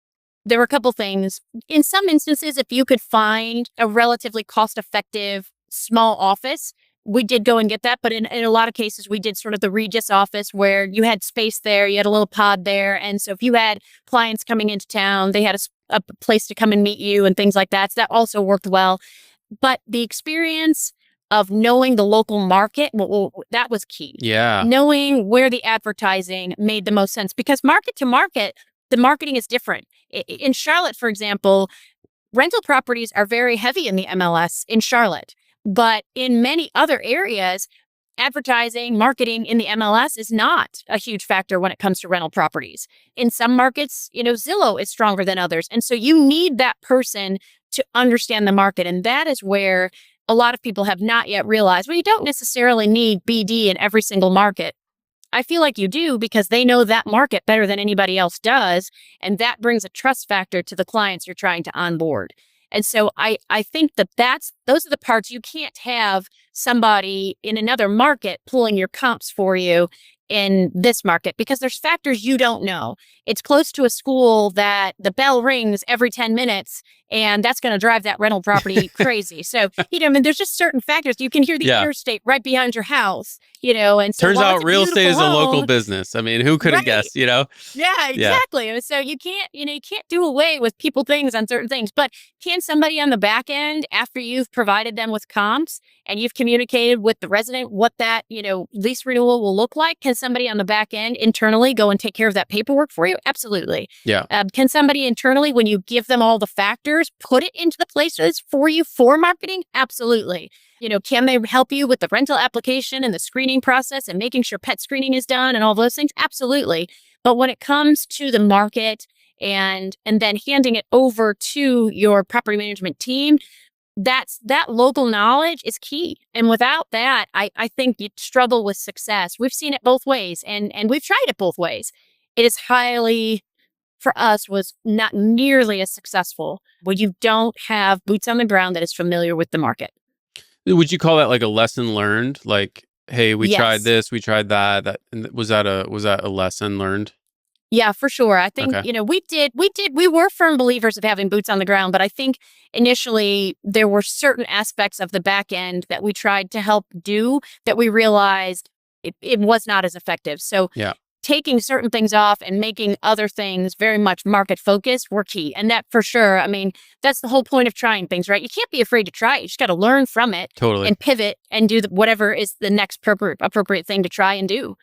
there were a couple things. In some instances, if you could find a relatively cost-effective small office, we did go and get that. But in a lot of cases, we did sort of the Regis office where you had space there, you had a little pod there. And so if you had clients coming into town, they had a place to come and meet you and things like that. So that also worked well. But the experience of knowing the local market, that was key. Yeah. Knowing where the advertising made the most sense because market to market, the marketing is different. In Charlotte, for example, rental properties are very heavy in the MLS in Charlotte. But in many other areas, advertising, marketing in the MLS is not a huge factor when it comes to rental properties. In some markets, Zillow is stronger than others. And so you need that person to understand the market. And that is where a lot of people have not yet realized, well, you don't necessarily need BD in every single market. I feel like you do because they know that market better than anybody else does. And that brings a trust factor to the clients you're trying to onboard. And so I think those are the parts you can't have somebody in another market pulling your comps for you in this market because there's factors you don't know. It's close to a school that the bell rings every 10 minutes and that's going to drive that rental property crazy. So, there's just certain factors. You can hear the interstate right behind your house, and so turns out real estate is a local business. I mean, who could have guessed, Yeah, exactly. Yeah. So you can't do away with people things on certain things, but can somebody on the back end, after you've provided them with comps and you've communicated with the resident what that, lease renewal will look like, can somebody on the back end internally go and take care of that paperwork for you? Absolutely. Yeah. Can somebody internally, when you give them all the factors, put it into the places for you for marketing? Absolutely. Can they help you with the rental application and the screening process and making sure pet screening is done and all those things? Absolutely. But when it comes to the market and then handing it over to your property management team, that local knowledge is key. And without that, I think you'd struggle with success. We've seen it both ways and we've tried it both ways. It is for us, was not nearly as successful when you don't have boots on the ground that is familiar with the market. Would you call that like a lesson learned? Like, hey, we tried Yes. this, we tried that. Was that a lesson learned? Yeah, for sure. I think, Okay. we were firm believers of having boots on the ground, but I think initially there were certain aspects of the back end that we tried to help do that we realized it was not as effective. So Yeah. taking certain things off and making other things very much market focused were key. And that for sure, I mean, that's the whole point of trying things, right? You can't be afraid to try it. You just got to learn from it. Totally. And pivot and do whatever is the next appropriate thing to try and do.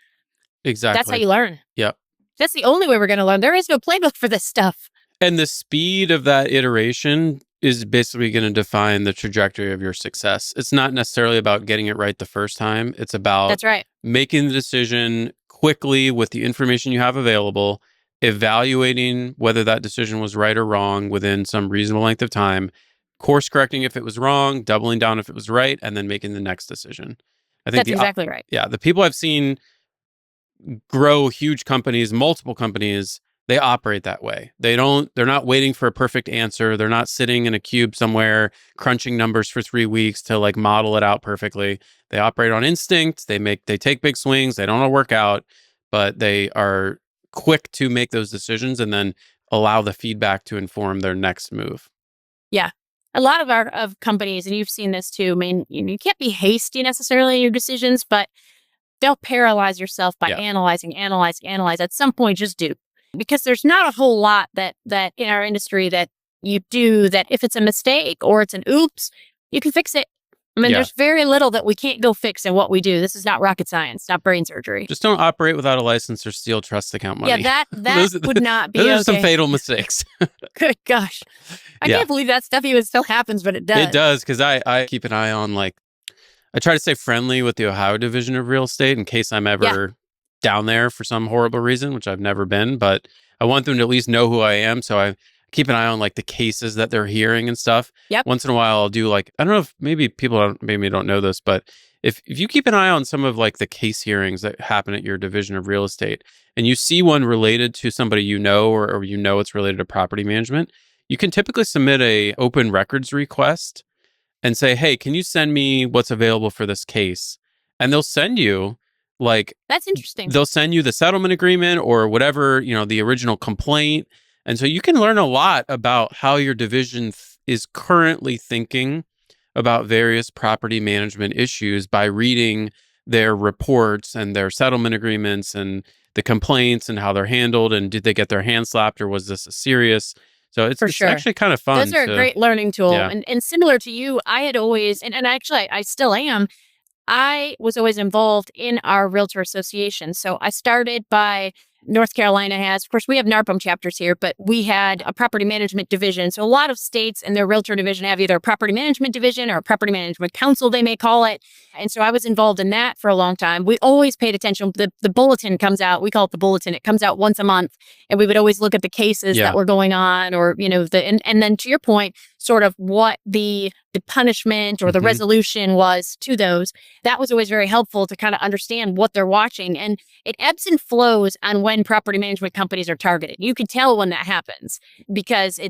Exactly. That's how you learn. Yep. That's the only way we're going to learn. There is no playbook for this stuff. And the speed of that iteration is basically going to define the trajectory of your success. It's not necessarily about getting it right the first time. It's about That's right. making the decision quickly with the information you have available, evaluating whether that decision was right or wrong within some reasonable length of time, course correcting if it was wrong, doubling down if it was right, and then making the next decision. I think That's exactly right. Yeah, the people I've seen grow huge companies, multiple companies, they operate that way. They're not waiting for a perfect answer. They're not sitting in a cube somewhere crunching numbers for 3 weeks to like model it out perfectly. They operate on instinct. They take big swings. They don't all work out, but they are quick to make those decisions and then allow the feedback to inform their next move. Yeah. A lot of our companies, and you've seen this too, I mean, you can't be hasty necessarily in your decisions, but they'll paralyze yourself by Yeah. analyzing. At some point, just do. Because there's not a whole lot that in our industry that you do that if it's a mistake or it's an oops, you can fix it. I mean, Yeah. there's very little that we can't go fix in what we do. This is not rocket science, not brain surgery. Just don't operate without a license or steal trust account money. Yeah, that would not be those are some okay. fatal mistakes. Good gosh. I Yeah. can't believe that stuff even still happens, but it does. It does, because I keep an eye on, like, I try to stay friendly with the Ohio Division of Real Estate in case I'm ever down there for some horrible reason, which I've never been, but I want them to at least know who I am. So I keep an eye on, like, the cases that they're hearing and stuff. Yep. Once in a while, I'll do, like, I don't know if maybe people don't know this, but if you keep an eye on some of, like, the case hearings that happen at your division of real estate and you see one related to somebody you know, or you know it's related to property management, you can typically submit a open records request and say, hey, can you send me what's available for this case? And they'll send you, like, That's interesting. they'll send you the settlement agreement or whatever, the original complaint. And so you can learn a lot about how your division is currently thinking about various property management issues by reading their reports and their settlement agreements and the complaints and how they're handled. And did they get their hand slapped, or was this a serious? So it's sure. actually kind of fun. Those are a great learning tool. Yeah. And similar to you, I had always, and actually I still am, I was always involved in our realtor association. So I started by North Carolina has, of course, we have NARPM chapters here, but we had a property management division. So a lot of states and their realtor division have either a property management division or a property management council, they may call it. And so I was involved in that for a long time. We always paid attention. The bulletin comes out. We call it the bulletin. It comes out once a month. And we would always look at the cases that were going on, or, and then to your point, sort of what the punishment or the resolution was to those. That was always very helpful to kind of understand what they're watching. And it ebbs and flows on when property management companies are targeted. You can tell when that happens because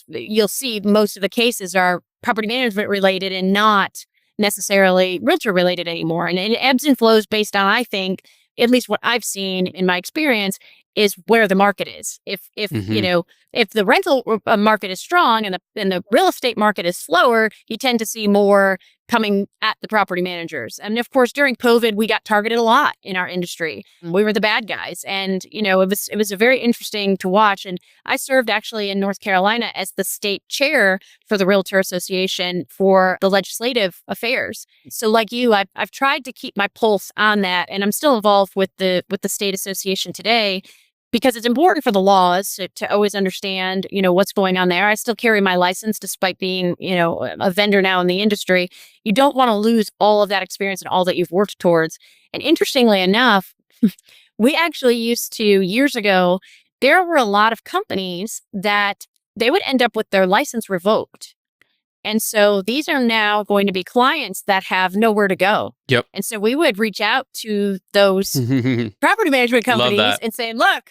you'll see most of the cases are property management related and not necessarily realtor related anymore. And it ebbs and flows based on, I think, at least what I've seen in my experience, is where the market is. If the rental market is strong and the real estate market is slower, you tend to see more coming at the property managers. And of course, during COVID, we got targeted a lot in our industry. We were the bad guys, and it was a very interesting to watch. And I served actually in North Carolina as the state chair for the Realtor Association for the legislative affairs. So, like you, I've tried to keep my pulse on that, and I'm still involved with the state association today, because it's important for the laws to always understand, what's going on there. I still carry my license despite being, a vendor now in the industry. You don't want to lose all of that experience and all that you've worked towards. And interestingly enough, we actually used to, years ago, there were a lot of companies that they would end up with their license revoked. And so these are now going to be clients that have nowhere to go. Yep. And so we would reach out to those property management companies and say, look,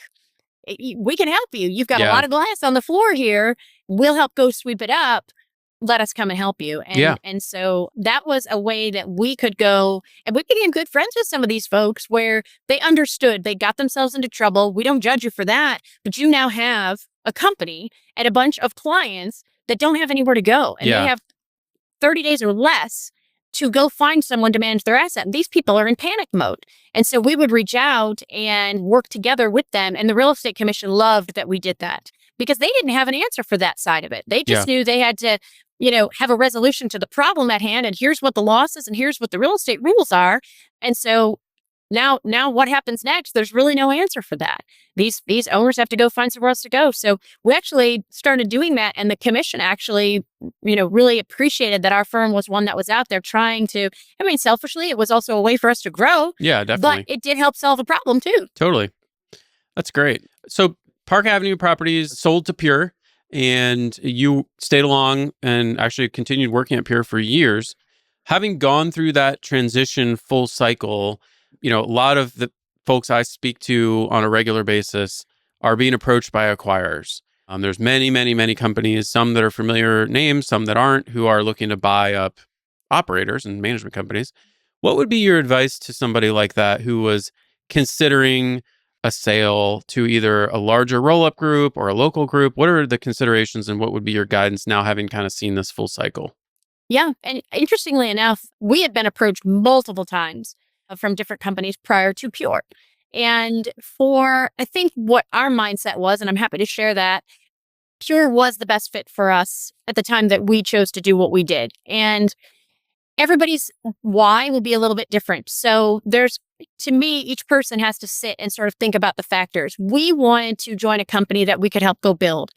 we can help you. You've got a lot of glass on the floor here. We'll help go sweep it up. Let us come and help you. And so that was a way that we could go, and we became good friends with some of these folks where they understood they got themselves into trouble. We don't judge you for that, but you now have a company and a bunch of clients that don't have anywhere to go. And they have 30 days or less to go find someone to manage their asset. And these people are in panic mode. And so we would reach out and work together with them. And the Real Estate Commission loved that we did that because they didn't have an answer for that side of it. They just knew they had to, have a resolution to the problem at hand. And here's what the law says, and here's what the real estate rules are. And so now what happens next? There's really no answer for that. These owners have to go find somewhere else to go. So we actually started doing that. And the commission actually, really appreciated that our firm was one that was out there trying to, selfishly, it was also a way for us to grow. Yeah, definitely. But it did help solve a problem too. Totally. That's great. So Park Avenue Properties sold to Pure, and you stayed along and actually continued working at Pure for years. Having gone through that transition full cycle, a lot of the folks I speak to on a regular basis are being approached by acquirers. There's many, many, many companies, some that are familiar names, some that aren't, who are looking to buy up operators and management companies. What would be your advice to somebody like that who was considering a sale to either a larger roll-up group or a local group? What are the considerations and what would be your guidance now having kind of seen this full cycle? Yeah. And interestingly enough, we had been approached multiple times from different companies prior to Pure. And for, I think what our mindset was, and I'm happy to share that, Pure was the best fit for us at the time that we chose to do what we did. And everybody's why will be a little bit different. So to me, each person has to sit and sort of think about the factors. We wanted to join a company that we could help go build.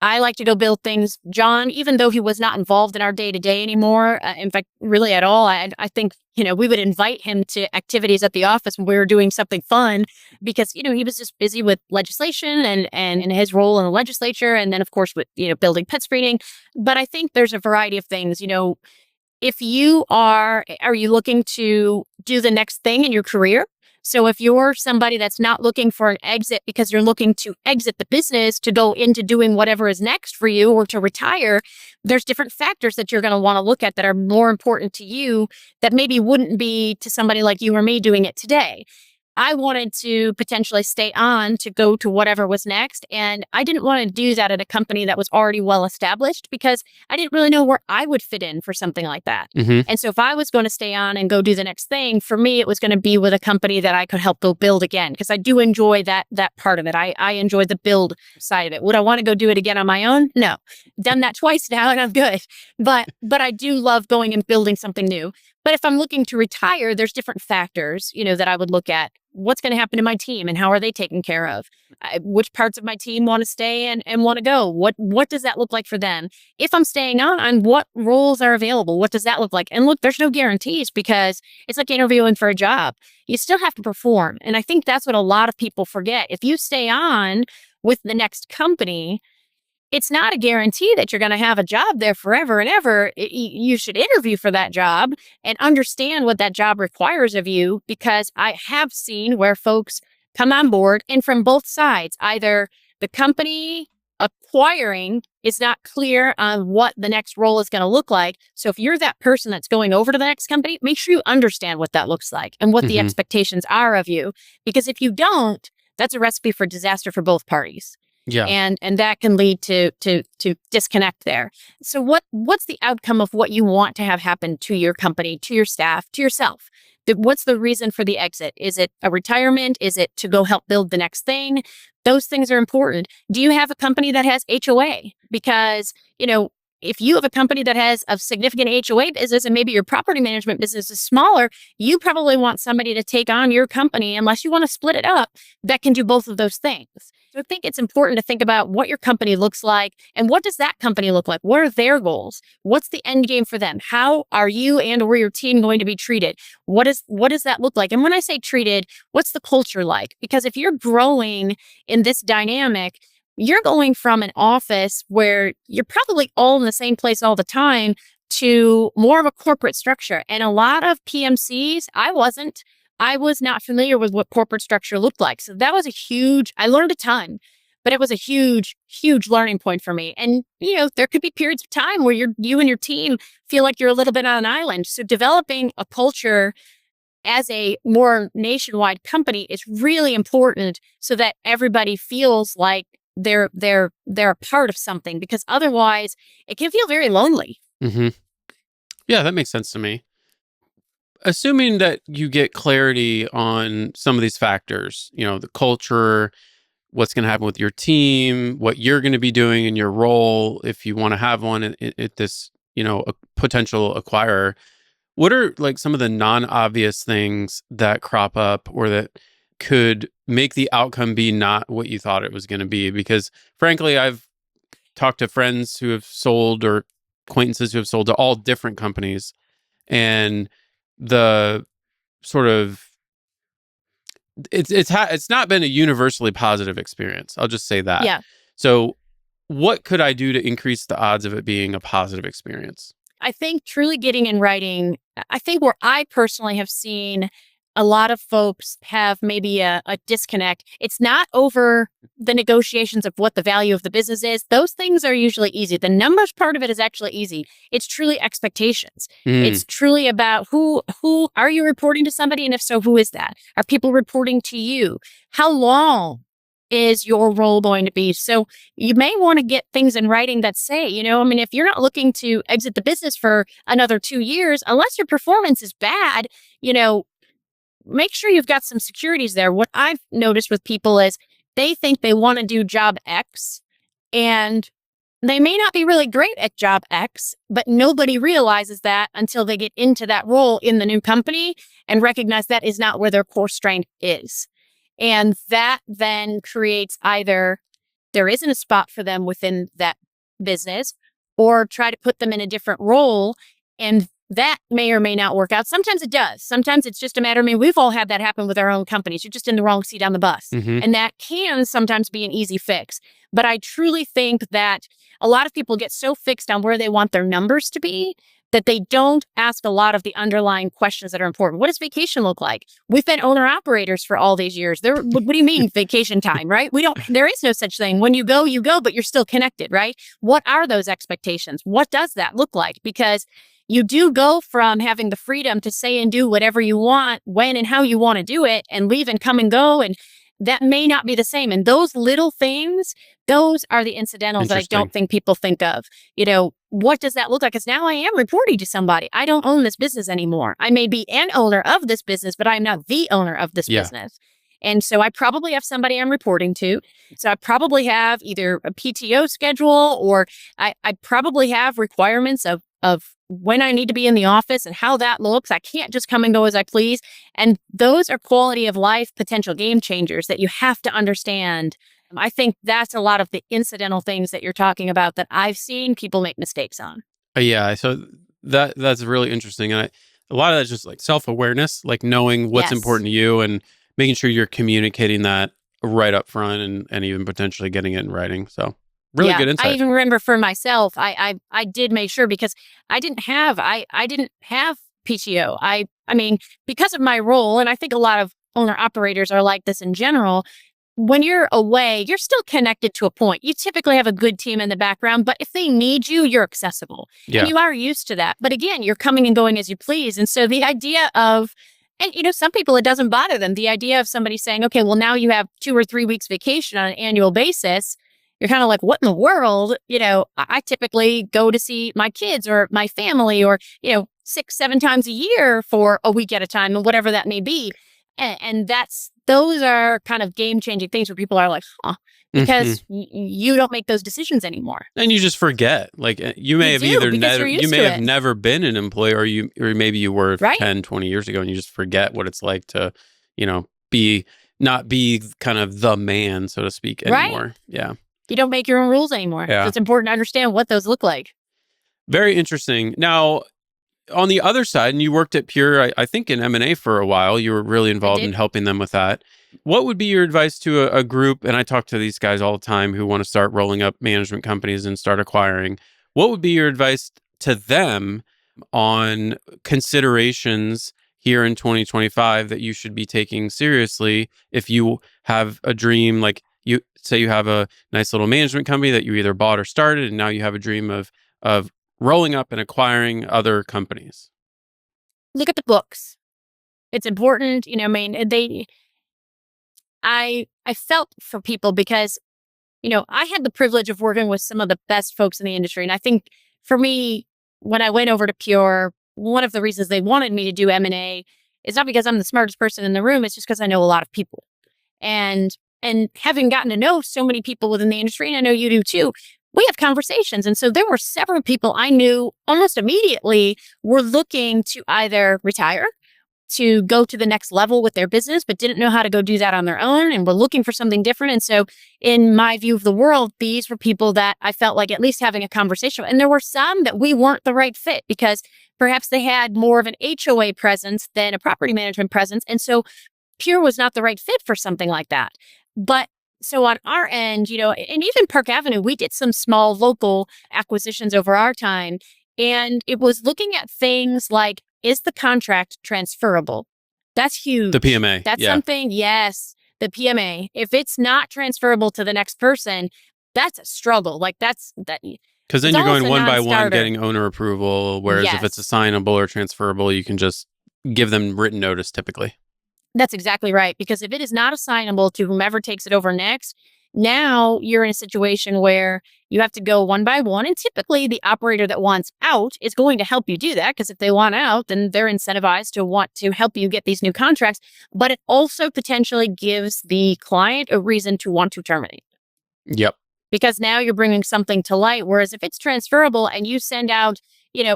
I like to go build things. John, even though he was not involved in our day to day anymore, in fact, really at all, I think, we would invite him to activities at the office when we were doing something fun because, he was just busy with legislation and his role in the legislature. And then, of course, with, building PetScreening. But I think there's a variety of things, if you are you looking to do the next thing in your career? So if you're somebody that's not looking for an exit because you're looking to exit the business to go into doing whatever is next for you or to retire, there's different factors that you're going to want to look at that are more important to you that maybe wouldn't be to somebody like you or me doing it today. I wanted to potentially stay on to go to whatever was next. And I didn't want to do that at a company that was already well established because I didn't really know where I would fit in for something like that. Mm-hmm. And so if I was going to stay on and go do the next thing, for me, it was going to be with a company that I could help go build again because I do enjoy that part of it. I enjoy the build side of it. Would I want to go do it again on my own? No. Done that twice now and I'm good. But I do love going and building something new. But if I'm looking to retire, there's different factors, that I would look at. What's going to happen to my team and how are they taken care of? Which parts of my team want to stay and want to go? What does that look like for them? If I'm staying on, what roles are available? What does that look like? And look, there's no guarantees because it's like interviewing for a job. You still have to perform. And I think that's what a lot of people forget. If you stay on with the next company, it's not a guarantee that you're going to have a job there forever and ever. You should interview for that job and understand what that job requires of you, because I have seen where folks come on board and from both sides, either the company acquiring is not clear on what the next role is going to look like. So if you're that person that's going over to the next company, make sure you understand what that looks like and what the expectations are of you. Because if you don't, that's a recipe for disaster for both parties. Yeah. And that can lead to disconnect there. So what's the outcome of what you want to have happen to your company, to your staff, to yourself? What's the reason for the exit? Is it a retirement? Is it to go help build the next thing? Those things are important. Do you have a company that has HOA? Because, if you have a company that has a significant HOA business and maybe your property management business is smaller, you probably want somebody to take on your company, unless you want to split it up, that can do both of those things. So I think it's important to think about what your company looks like and what does that company look like? What are their goals? What's the end game for them? How are you and or your team going to be treated? What does that look like? And when I say treated, what's the culture like? Because if you're growing in this dynamic, you're going from an office where you're probably all in the same place all the time to more of a corporate structure. And a lot of PMCs, I was not familiar with what corporate structure looked like. So that was I learned a ton, but it was a huge, huge learning point for me. And, there could be periods of time where you and your team feel like you're a little bit on an island. So developing a culture as a more nationwide company is really important so that everybody feels like they're a part of something, because otherwise it can feel very lonely. Mm-hmm. Yeah, that makes sense to me. Assuming that you get clarity on some of these factors, the culture, what's going to happen with your team, what you're going to be doing in your role, if you want to have one at this, a potential acquirer, what are like some of the non-obvious things that crop up or that could make the outcome be not what you thought it was going to be? Because frankly, I've talked to friends who have sold or acquaintances who have sold to all different companies, and the sort of it's not been a universally positive experience. I'll just say that. Yeah. So what could I do to increase the odds of it being a positive experience? I think truly getting in writing, I think where I personally have seen a lot of folks have maybe a disconnect. It's not over the negotiations of what the value of the business is. Those things are usually easy. The numbers part of it is actually easy. It's truly expectations. It's truly about who are you reporting to somebody? And if so, who is that? Are people reporting to you? How long is your role going to be? So you may want to get things in writing that say, if you're not looking to exit the business for another 2 years, unless your performance is bad, make sure you've got some securities there. What I've noticed with people is they think they want to do job X and they may not be really great at job X, but nobody realizes that until they get into that role in the new company and recognize that is not where their core strength is. And that then creates either there isn't a spot for them within that business, or try to put them in a different role. And that may or may not work out. Sometimes it does. Sometimes it's just a matter, we've all had that happen with our own companies. You're just in the wrong seat on the bus. And that can sometimes be an easy fix. But I truly think that a lot of people get so fixed on where they want their numbers to be that they don't ask a lot of the underlying questions that are important. What does vacation look like? We've been owner operators for all these years. What do you mean vacation time, right? There is no such thing. When you go, but you're still connected, right? What are those expectations? What does that look like? Because you do go from having the freedom to say and do whatever you want, when and how you want to do it, and leave and come and go. And that may not be the same. And those little things, those are the incidentals that I don't think people think of. What does that look like? Because now I am reporting to somebody. I don't own this business anymore. I may be an owner of this business, but I'm not the owner of this business. And so I probably have somebody I'm reporting to. So I probably have either a PTO schedule, or I probably have requirements of when I need to be in the office and how that looks. I can't just come and go as I please. And those are quality of life potential game changers that you have to understand. I think that's a lot of the incidental things that you're talking about that I've seen people make mistakes on. Yeah. So that's really interesting. And a lot of that's just like self-awareness, like knowing what's important to you and making sure you're communicating that right up front and even potentially getting it in writing. So really good insight. I even remember for myself, I did make sure, because I didn't have PTO. I mean, because of my role, and I think a lot of owner operators are like this in general, when you're away, you're still connected to a point. You typically have a good team in the background, but if they need you, you're accessible. And you are used to that. But again, you're coming and going as you please. And so the idea of, and some people, it doesn't bother them. The idea of somebody saying, okay, well, now you have 2 or 3 weeks vacation on an annual basis. You're kind of like, what in the world? I typically go to see my kids or my family, or, 6-7 times a year for a week at a time, and whatever that may be. And those are kind of game-changing things where people are like, because you don't make those decisions anymore. And you just forget. Like, you may have never been an employee, or maybe you were 10, 20 years ago, and you just forget what it's like to, not be kind of the man, so to speak, anymore. Right. Yeah. You don't make your own rules anymore. Yeah. So it's important to understand what those look like. Very interesting. Now, on the other side, and you worked at Pure, I think in M&A for a while, you were really involved in helping them with that. What would be your advice to a group, and I talk to these guys all the time who want to start rolling up management companies and start acquiring. What would be your advice to them on considerations here in 2025 that you should be taking seriously if you have a dream, like you say you have a nice little management company that you either bought or started, and now you have a dream of rolling up and acquiring other companies? Look at the books. It's important, I felt for people because, I had the privilege of working with some of the best folks in the industry. And I think for me, when I went over to Pure, one of the reasons they wanted me to do M&A is not because I'm the smartest person in the room. It's just because I know a lot of people. And having gotten to know so many people within the industry, and I know you do too, we have conversations. And so there were several people I knew almost immediately were looking to either retire, to go to the next level with their business, but didn't know how to go do that on their own, and were looking for something different. And so in my view of the world, these were people that I felt like at least having a conversation with. And there were some that we weren't the right fit because perhaps they had more of an HOA presence than a property management presence. And so Pure was not the right fit for something like that. But so on our end, and even Park Avenue, we did some small local acquisitions over our time. And it was looking at things like, is the contract transferable? That's huge. The PMA. That's Yeah. something, yes, the PMA. If it's not transferable to the next person, that's a struggle. Like that's that. Because then It's you're almost going a one by one non-starter. getting owner approval, whereas if it's Yes. assignable or transferable, you can just give them written notice typically. That's exactly right. Because if it is not assignable to whomever takes it over next, now you're in a situation where you have to go one by one. And typically the operator that wants out is going to help you do that. Because if they want out, then they're incentivized to want to help you get these new contracts. But it also potentially gives the client a reason to want to terminate. Yep. Because now you're bringing something to light. Whereas if it's transferable and you send out,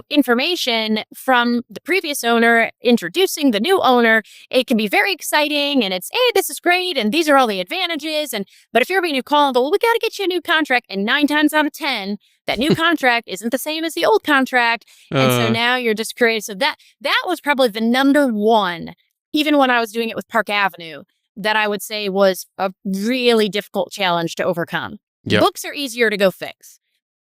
information from the previous owner introducing the new owner, it can be very exciting and it's, hey, this is great and these are all the advantages. But if you're being called, well, we got to get you a new contract, and 9 times out of 10, that new contract isn't the same as the old contract. And so now you're just creating. So that was probably the number one, even when I was doing it with Park Avenue, that I would say was a really difficult challenge to overcome. Yep. Books are easier to go fix.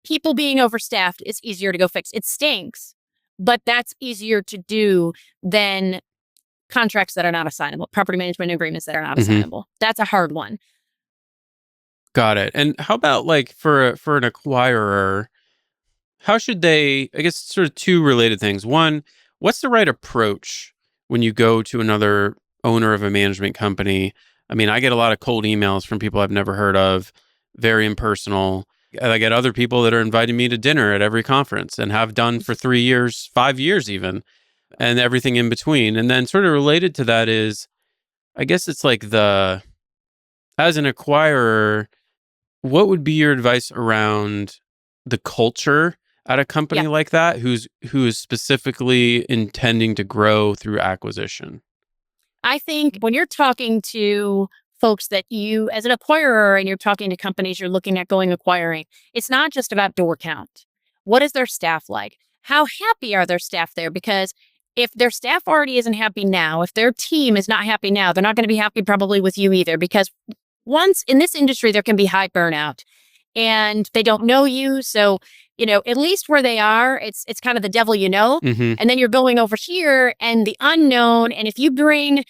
People being overstaffed is easier to go fix. It stinks, but that's easier to do than contracts that are not assignable, property management agreements that are not assignable. That's a hard one. Got it. And how about like for an acquirer, how should they, I guess sort of two related things. One, what's the right approach when you go to another owner of a management company? I mean, I get a lot of cold emails from people I've never heard of, very impersonal. I get other people that are inviting me to dinner at every conference and have done for 3 years, 5 years even, and everything in between. And then sort of related to that is, I guess it's like as an acquirer, what would be your advice around the culture at a company like that who is specifically intending to grow through acquisition? I think when you're talking to folks that you, as an acquirer, and you're talking to companies you're looking at going acquiring, it's not just about door count. What is their staff like? How happy are their staff there? Because if their staff already isn't happy now, if their team is not happy now, they're not going to be happy probably with you either. Because once in this industry, there can be high burnout and they don't know you. So, at least where they are, it's kind of the devil, Mm-hmm. and then you're going over here and the unknown. And if you bring,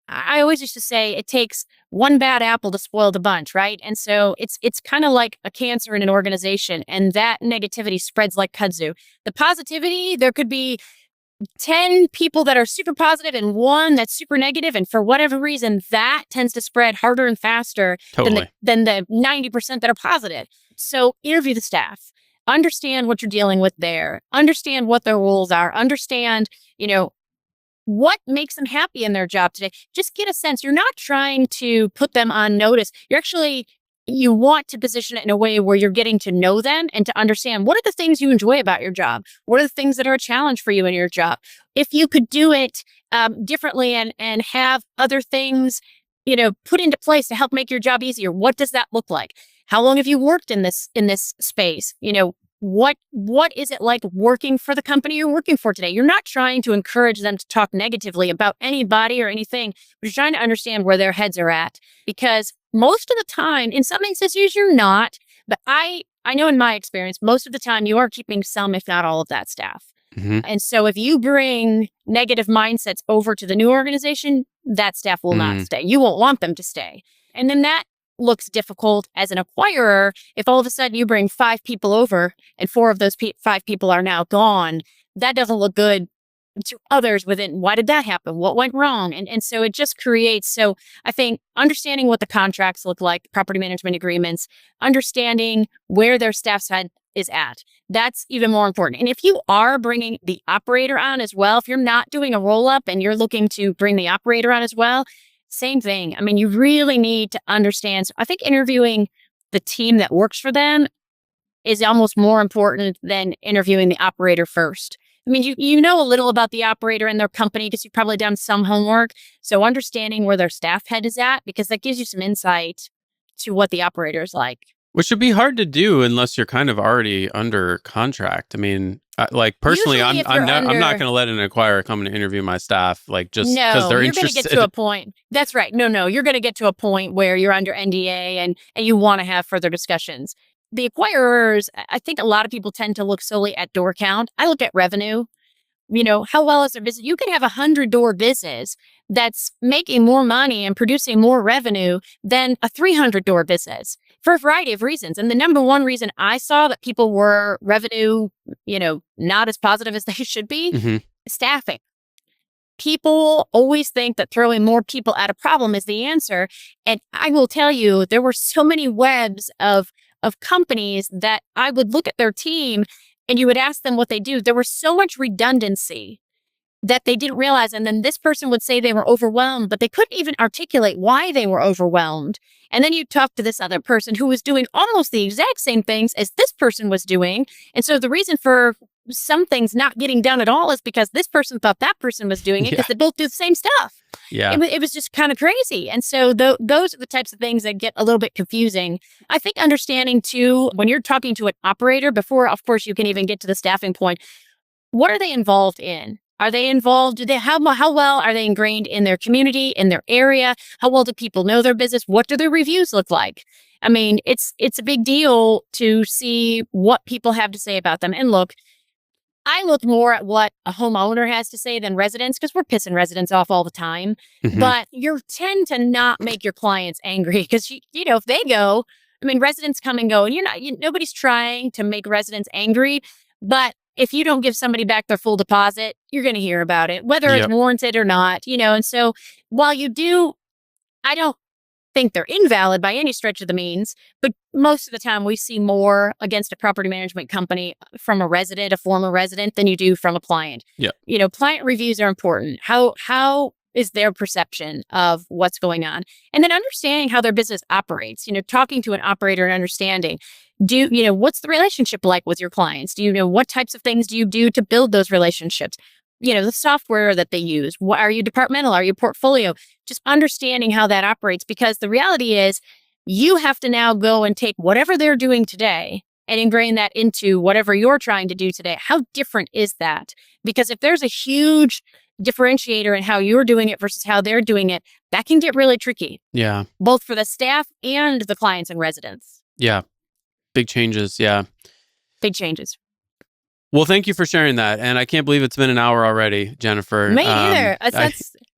I always used to say it takes one bad apple to spoil the bunch, right? And so it's kind of like a cancer in an organization, and that negativity spreads like kudzu. The positivity, there could be 10 people that are super positive and one that's super negative, and for whatever reason, that tends to spread harder and faster than the 90% that are positive. So interview the staff, understand what you're dealing with there, understand what their roles are, understand, what makes them happy in their job today. Just get a sense. You're not trying to put them on notice. You want to position it in a way where you're getting to know them and to understand what are the things you enjoy about your job? What are the things that are a challenge for you in your job? If you could do it differently and have other things, put into place to help make your job easier, what does that look like? How long have you worked in this space? What is it like working for the company you're working for today? You're not trying to encourage them to talk negatively about anybody or anything, but you're trying to understand where their heads are at. Because most of the time, in some instances, you're not. But I know in my experience, most of the time you are keeping some, if not all of that staff. Mm-hmm. And so if you bring negative mindsets over to the new organization, that staff will not stay. You won't want them to stay. And then that looks difficult as an acquirer. If all of a sudden you bring 5 people over and 4 of those 5 people are now gone, that doesn't look good to others within. Why did that happen? What went wrong? And so it just creates. So I think understanding what the contracts look like, property management agreements, understanding where their staff's head is at, that's even more important. And if you are bringing the operator on as well, if you're not doing a roll up and you're looking to bring the operator on as well, same thing. I mean, you really need to understand. So I think interviewing the team that works for them is almost more important than interviewing the operator first. I mean, you know a little about the operator and their company because you've probably done some homework. So understanding where their staff head is at, because that gives you some insight to what the operator is like. Which would be hard to do unless you're kind of already under contract. I mean, personally, Usually I'm not going to let an acquirer come and interview my staff, like just because they're interested. You're going to get to a point. That's right. No, you're going to get to a point where you're under NDA and you want to have further discussions. The acquirers, I think a lot of people tend to look solely at door count. I look at revenue. How well is their business? You can have 100-door business that's making more money and producing more revenue than a 300-door business for a variety of reasons. And the number one reason I saw that people were revenue, not as positive as they should be, Mm-hmm. staffing. People always think that throwing more people at a problem is the answer. And I will tell you, there were so many webs of companies that I would look at their team and you would ask them what they do. There was so much redundancy that they didn't realize. And then this person would say they were overwhelmed, but they couldn't even articulate why they were overwhelmed. And then you talk to this other person who was doing almost the exact same things as this person was doing. And so the reason for some things not getting done at all is because this person thought that person was doing it because they both do the same stuff. Yeah. It was just kind of crazy. And so those are the types of things that get a little bit confusing. I think understanding too, when you're talking to an operator before, of course, you can even get to the staffing point, what are they involved in? Are they involved? How well are they ingrained in their community, in their area? How well do people know their business? What do their reviews look like? I mean, it's a big deal to see what people have to say about them. And look, I look more at what a homeowner has to say than residents because we're pissing residents off all the time. Mm-hmm. But you tend to not make your clients angry because, if they go, residents come and go and nobody's trying to make residents angry. But if you don't give somebody back their full deposit, you're going to hear about it, whether it's warranted or not, And so while you do, I don't think they're invalid by any stretch of the means, but most of the time we see more against a property management company from a former resident, than you do from a client. Yeah. Client reviews are important. How is their perception of what's going on? And then understanding how their business operates, talking to an operator and understanding, what's the relationship like with your clients? Do you know what types of things do you do to build those relationships? The software that they use. Are you departmental? Are you portfolio? Just understanding how that operates, because the reality is you have to now go and take whatever they're doing today and ingrain that into whatever you're trying to do today. How different is that? Because if there's a huge differentiator in how you're doing it versus how they're doing it, that can get really tricky. Yeah. Both for the staff and the clients and residents. Yeah. Big changes. Yeah. Big changes. Well, thank you for sharing that. And I can't believe it's been an hour already, Jennifer. Me either.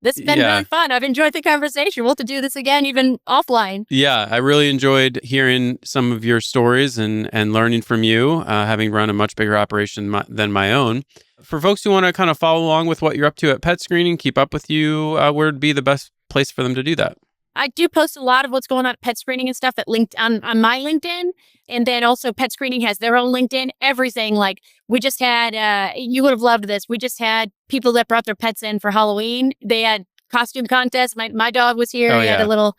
This has been really fun. I've enjoyed the conversation. We'll have to do this again, even offline. Yeah, I really enjoyed hearing some of your stories and learning from you, having run a much bigger operation than my own. For folks who want to kind of follow along with what you're up to at PetScreening, keep up with you, where would be the best place for them to do that? I do post a lot of what's going on at PetScreening and stuff at on my LinkedIn. And then also PetScreening has their own LinkedIn, everything. Like we just had, you would have loved this. We just had people that brought their pets in for Halloween. They had costume contests. My dog was here. He had a little,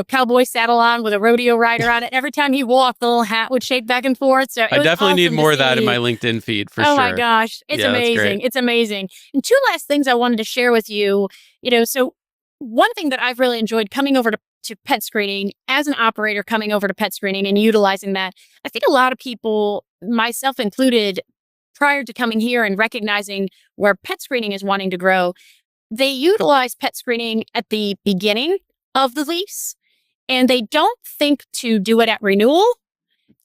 cowboy saddle on with a rodeo rider on it. Every time he walked, the little hat would shake back and forth. So I definitely need more of that in my LinkedIn feed for sure. Oh my gosh. It's amazing. It's amazing. And two last things I wanted to share with you, so one thing that I've really enjoyed coming over to PetScreening as an operator, coming over to PetScreening and utilizing that, I think a lot of people, myself included, prior to coming here and recognizing where PetScreening is wanting to grow, they utilize PetScreening at the beginning of the lease, and they don't think to do it at renewal.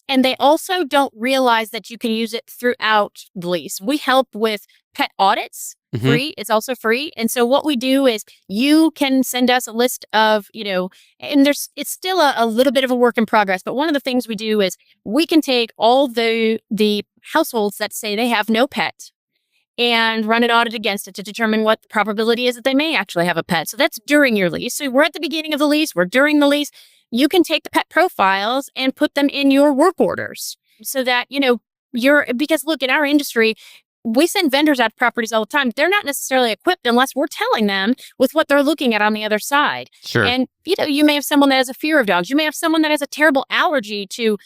And they also don't realize that you can use it throughout the lease. We help with pet audits, free. It's also free. And so what we do is you can send us a list of, and it's still a little bit of a work in progress. But one of the things we do is we can take all the households that say they have no pet and run an audit against it to determine what the probability is that they may actually have a pet. So that's during your lease. So we're at the beginning of the lease. We're during the lease. You can take the pet profiles and put them in your work orders so that, because look, in our industry, we send vendors out to properties all the time. They're not necessarily equipped unless we're telling them with what they're looking at on the other side. Sure. And, you may have someone that has a fear of dogs. You may have someone that has a terrible allergy to,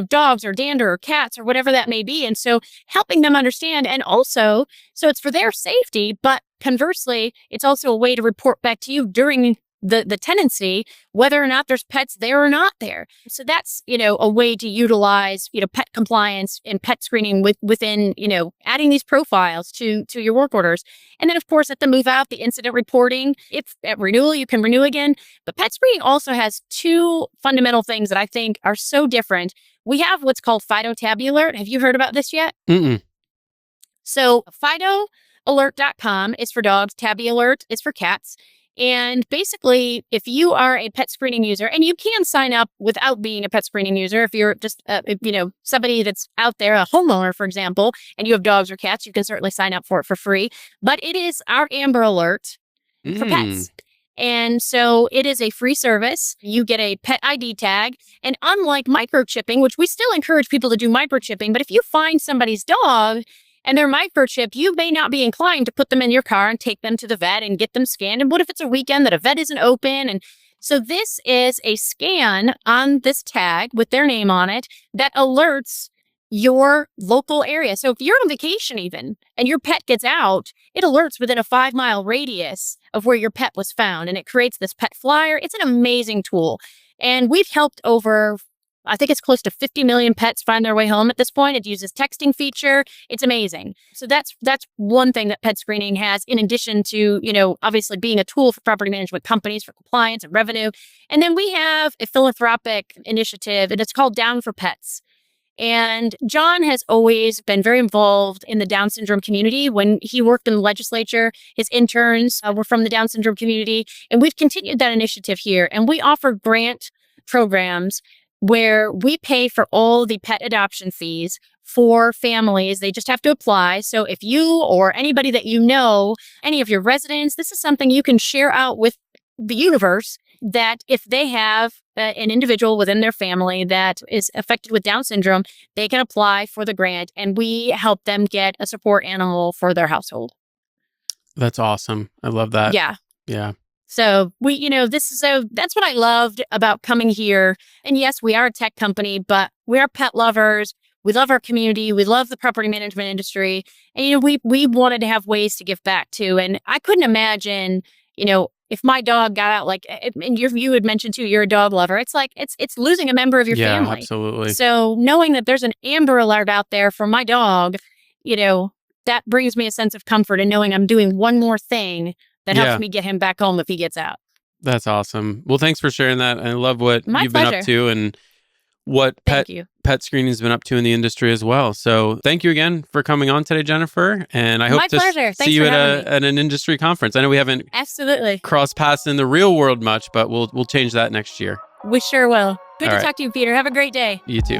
dogs or dander or cats or whatever that may be. And so helping them understand, and also, so it's for their safety, but conversely, it's also a way to report back to you during the tenancy, whether or not there's pets there or not there. So that's, a way to utilize, pet compliance and PetScreening within, adding these profiles to your work orders. And then of course, at the move out, the incident reporting, if at renewal, you can renew again. But PetScreening also has two fundamental things that I think are so different. We have what's called Fido Tab Alert. Have you heard about this yet? Mm-mm. So FidoAlert.com is for dogs. Tabby Alert is for cats. And basically, if you are a pet screening user, and you can sign up without being a pet screening user, if you're just, somebody that's out there, a homeowner, for example, and you have dogs or cats, you can certainly sign up for it for free. But it is our Amber Alert for pets. And so it is a free service. You get a pet ID tag. And unlike microchipping, which we still encourage people to do microchipping, but if you find somebody's dog and they're microchipped, you may not be inclined to put them in your car and take them to the vet and get them scanned. And what if it's a weekend that a vet isn't open? And so this is a scan on this tag with their name on it that alerts your local area. So if you're on vacation even and your pet gets out, it alerts within a 5-mile radius of where your pet was found. And it creates this pet flyer. It's an amazing tool. And we've helped over, I think it's close to 50 million pets find their way home at this point. It uses texting feature. It's amazing. So that's one thing that PetScreening has, in addition to, obviously being a tool for property management companies for compliance and revenue. And then we have a philanthropic initiative, and it's called Down for Pets. And John has always been very involved in the Down syndrome community. When he worked in the legislature, his interns were from the Down syndrome community. And we've continued that initiative here. And we offer grant programs where we pay for all the pet adoption fees for families. They just have to apply. So if you or anybody that you know, any of your residents, this is something you can share out with the universe, that if they have an individual within their family that is affected with Down syndrome, they can apply for the grant, and we help them get a support animal for their household. That's awesome. I love that. Yeah. Yeah. So that's what I loved about coming here. And yes, we are a tech company, but we are pet lovers. We love our community. We love the property management industry. And, we wanted to have ways to give back too. And I couldn't imagine, if my dog got out, and you had mentioned too, you're a dog lover. It's like, it's losing a member of your family. Yeah, absolutely. So knowing that there's an Amber Alert out there for my dog, that brings me a sense of comfort in knowing I'm doing one more thing that helps me get him back home if he gets out. That's awesome. Well, thanks for sharing that. I love what My you've pleasure. been up to and what PetScreening has been up to in the industry as well. So thank you again for coming on today, Jennifer. And I hope to see you at an industry conference. I know we haven't crossed paths in the real world much, but we'll change that next year. We sure will. Good to talk to you, Peter. Have a great day. You too.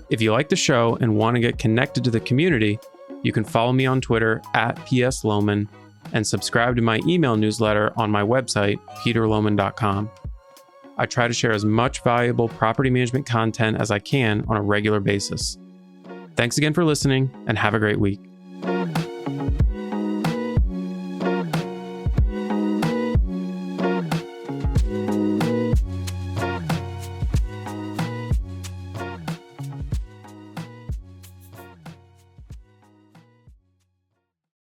If you like the show and want to get connected to the community, you can follow me on Twitter @PSLoman and subscribe to my email newsletter on my website, peterlohmann.com. I try to share as much valuable property management content as I can on a regular basis. Thanks again for listening, and have a great week.